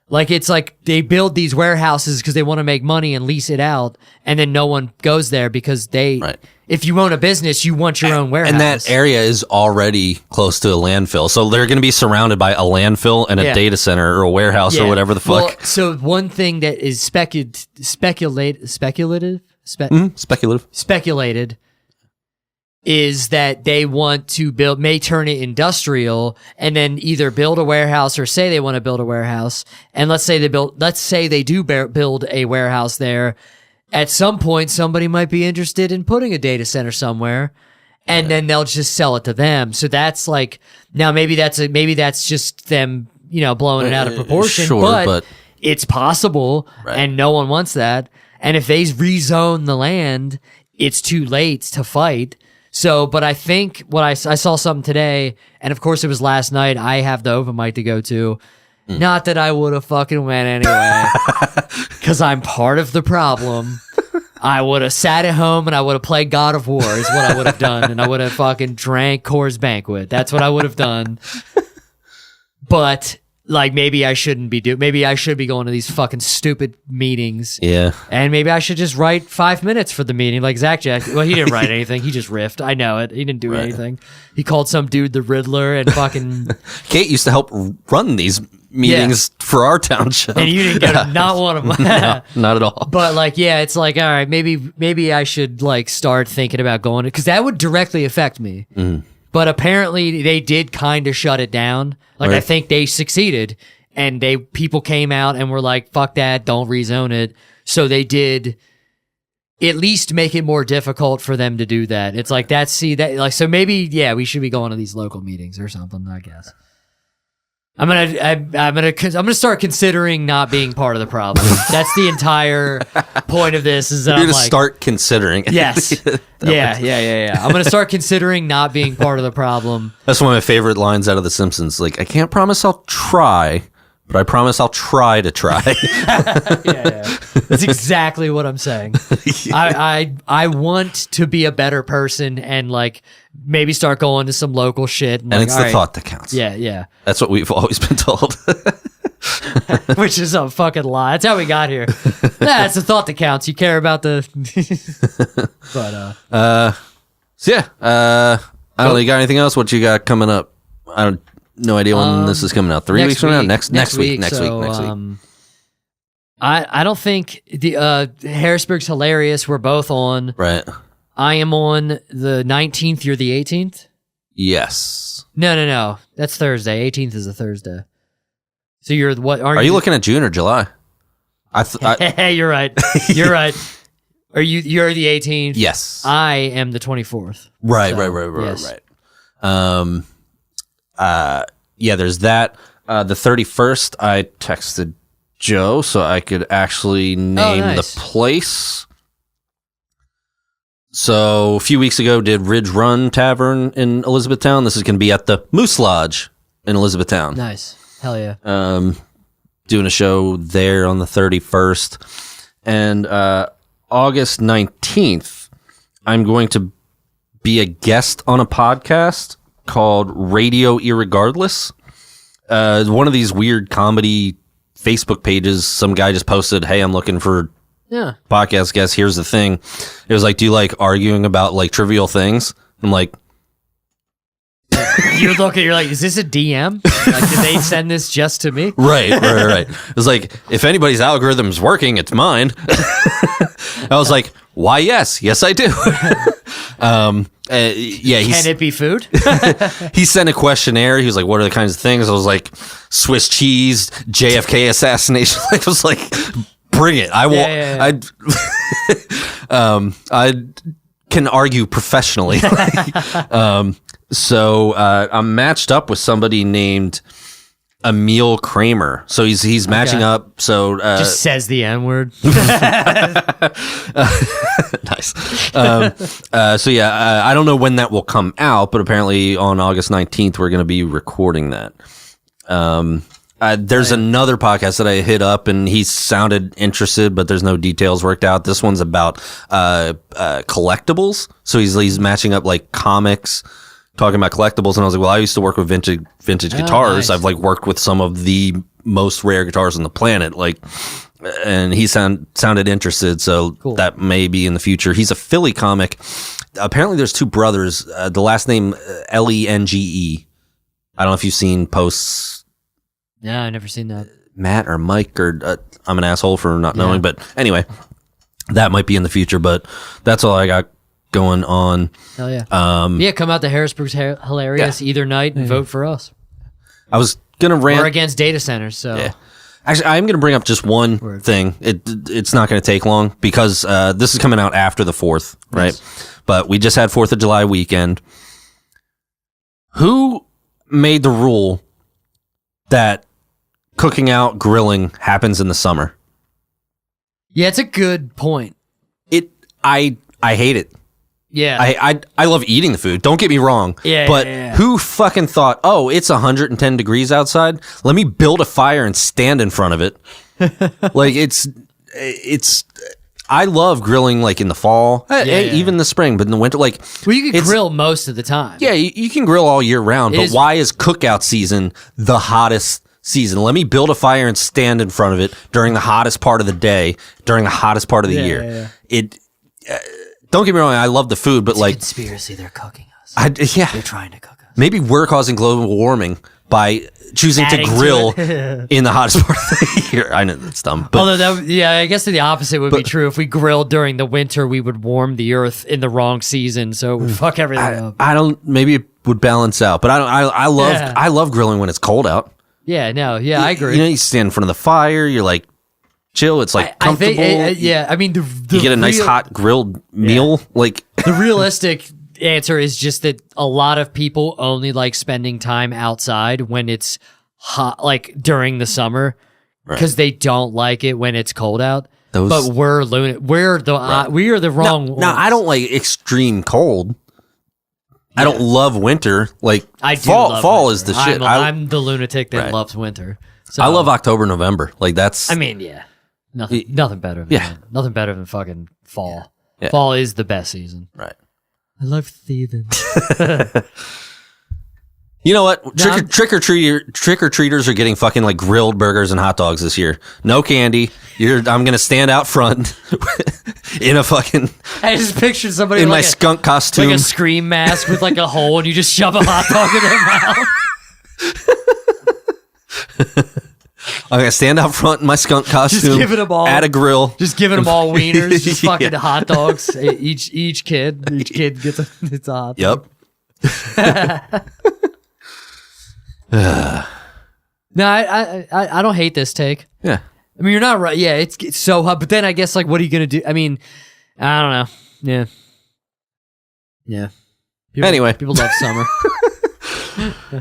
Like, it's like they build these warehouses because they want to make money and lease it out, and then no one goes there because if you own a business, you want your own warehouse. And that area is already close to a landfill. So they're going to be surrounded by a landfill and a data center or a warehouse or whatever the fuck. Well, so one thing that is speculated is that they want to may turn it industrial and then either build a warehouse or say they want to build a warehouse. And let's say they do build a warehouse there. At some point, somebody might be interested in putting a data center somewhere, and then they'll just sell it to them. So that's like, now maybe that's just them, blowing it out of proportion, but it's possible, and no one wants that. And if they rezone the land, it's too late to fight. So, but I think what I saw something today, and of course it was last night. I have the open mic to go to. Not that I would have fucking went anyway, because I'm part of the problem. I would have sat at home and I would have played God of War is what I would have done, and I would have fucking drank Coors Banquet. That's what I would have done. But like, maybe I shouldn't be maybe I should be going to these fucking stupid meetings. Yeah. And maybe I should just write 5 minutes for the meeting, like Zach Jack. Well, he didn't write anything. He just riffed. I know it. He didn't do anything. He called some dude the Riddler and fucking. Kate used to help run these meetings for our township, and you didn't get not one of them. No, not at all. But like, yeah, it's like, all right, maybe I should like start thinking about going, because that would directly affect me. But apparently they did kind of shut it down. Like, I think they succeeded, and people came out and were like, fuck that, don't rezone it. So they did at least make it more difficult for them to do that. It's like, so maybe, we should be going to these local meetings or something, I guess. I'm gonna start considering not being part of the problem. That's the entire point of this. Is that you're gonna start considering? Yes. Yeah. I'm gonna start considering not being part of the problem. That's one of my favorite lines out of The Simpsons. Like, I can't promise I'll try, but I promise I'll try to try. Yeah. That's exactly what I'm saying. I want to be a better person and like maybe start going to some local shit. And it's the thought that counts. Yeah. That's what we've always been told. Which is a fucking lie. That's how we got here. It's the thought that counts. You care about the. But I don't know. You got anything else? What you got coming up? I don't. No idea when this is coming out. 3 weeks from now? Next week. I don't think the Harrisburg's hilarious. We're both on. Right. I am on the 19th. You're the 18th? Yes. No. That's Thursday. 18th is a Thursday. So you're what? Are you looking at June or July? Hey, you're right. You're right. You're the 18th? Yes. I am the 24th. Right. Yes. Yeah, there's that. The 31st, I texted Joe so I could actually name nice. the place. So a few weeks ago, did Ridge Run Tavern in Elizabethtown. This is going to be at the Moose Lodge in Elizabethtown. Nice. Hell yeah. Doing a show there on the 31st. And August 19th, I'm going to be a guest on a podcast called Radio Irregardless. One of these weird comedy Facebook pages. Some guy just posted, "Hey, I'm looking for podcast guests. Here's the thing." It was like, "Do you like arguing about like trivial things?" I'm like, you're like, is this a DM? Like, did they send this just to me? Right. It was like, if anybody's algorithm's working, it's mine. I was like, why? Yes, I do. Can it be food? He sent a questionnaire. He was like, what are the kinds of things? I was like, Swiss cheese, JFK assassination. I was like, bring it. I want. I can argue professionally. So I'm matched up with somebody named Emil Kramer. So he's matching up. So just says the N-word. Nice. I don't know when that will come out, but apparently on August 19th we're going to be recording that. There's another podcast that I hit up and he sounded interested, but there's no details worked out. This one's about collectibles. So he's matching up like comics, talking about collectibles. And I was like, well, I used to work with vintage guitars. Nice. I've like worked with some of the most rare guitars on the planet. Like, and he sounded interested. So cool. That may be in the future. He's a Philly comic. Apparently there's two brothers, the last name Lenge. I don't know if you've seen posts. Yeah, I never seen that. Matt or Mike or I'm an asshole for not knowing, but anyway, that might be in the future, but that's all I got going on. Hell yeah. Come out to Harrisburg's Hilarious either night and vote for us. I was going to rant. Or against data centers, so. Yeah. Actually, I'm going to bring up just one thing. It's not going to take long because this is coming out after the 4th, right? Yes. But we just had 4th of July weekend. Who made the rule that cooking out, grilling happens in the summer? Yeah, it's a good point. I hate it. Yeah. I love eating the food. Don't get me wrong. Yeah. But who fucking thought, oh, it's 110 degrees outside? Let me build a fire and stand in front of it. Like it's I love grilling like in the fall, even the spring, but in the winter, like you can grill most of the time. Yeah, you can grill all year round, but why is cookout season the hottest season? Let me build a fire and stand in front of it during the hottest part of the day, during the hottest part of the year. Don't get me wrong, I love the food, but it's like a conspiracy, they're cooking us. They're trying to cook us. Maybe we're causing global warming by choosing to grill in the hottest part of the year. I know that's dumb. But, although I guess the opposite would be true. If we grilled during the winter, we would warm the earth in the wrong season, so it would fuck everything up. Maybe it would balance out, but I love grilling when it's cold out. Yeah, I agree. You stand in front of the fire, you're like chill, it's like comfortable. I mean, you get a nice hot grilled meal. Like the realistic answer is just that a lot of people only like spending time outside when it's hot, like during the summer, because they don't like it when it's cold out. But we are the wrong ones. Now I don't like extreme cold. I don't love winter. Like fall is the shit. I'm the lunatic that loves winter. So I love October, November. Like that's. I mean, nothing better. Nothing better than fucking fall. Yeah. Fall is the best season. Right. I love thieving. You know what? Trick or treaters are getting fucking like grilled burgers and hot dogs this year. No candy. I'm gonna stand out front in a fucking. I just pictured somebody in my skunk costume, like a Scream mask with like a hole, and you just shove a hot dog in their mouth. I'm gonna stand out front in my skunk costume, just giving them all at a grill, just giving them all wieners, just fucking hot dogs. Each kid gets a hot dog. Yep. No, I don't hate this take. Yeah, I mean, you're not right. Yeah, it's so hot, but then I guess like, what are you gonna do? I mean, I don't know. Yeah. Anyway, people love summer.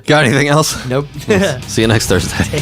Got anything else? Nope. See you next Thursday.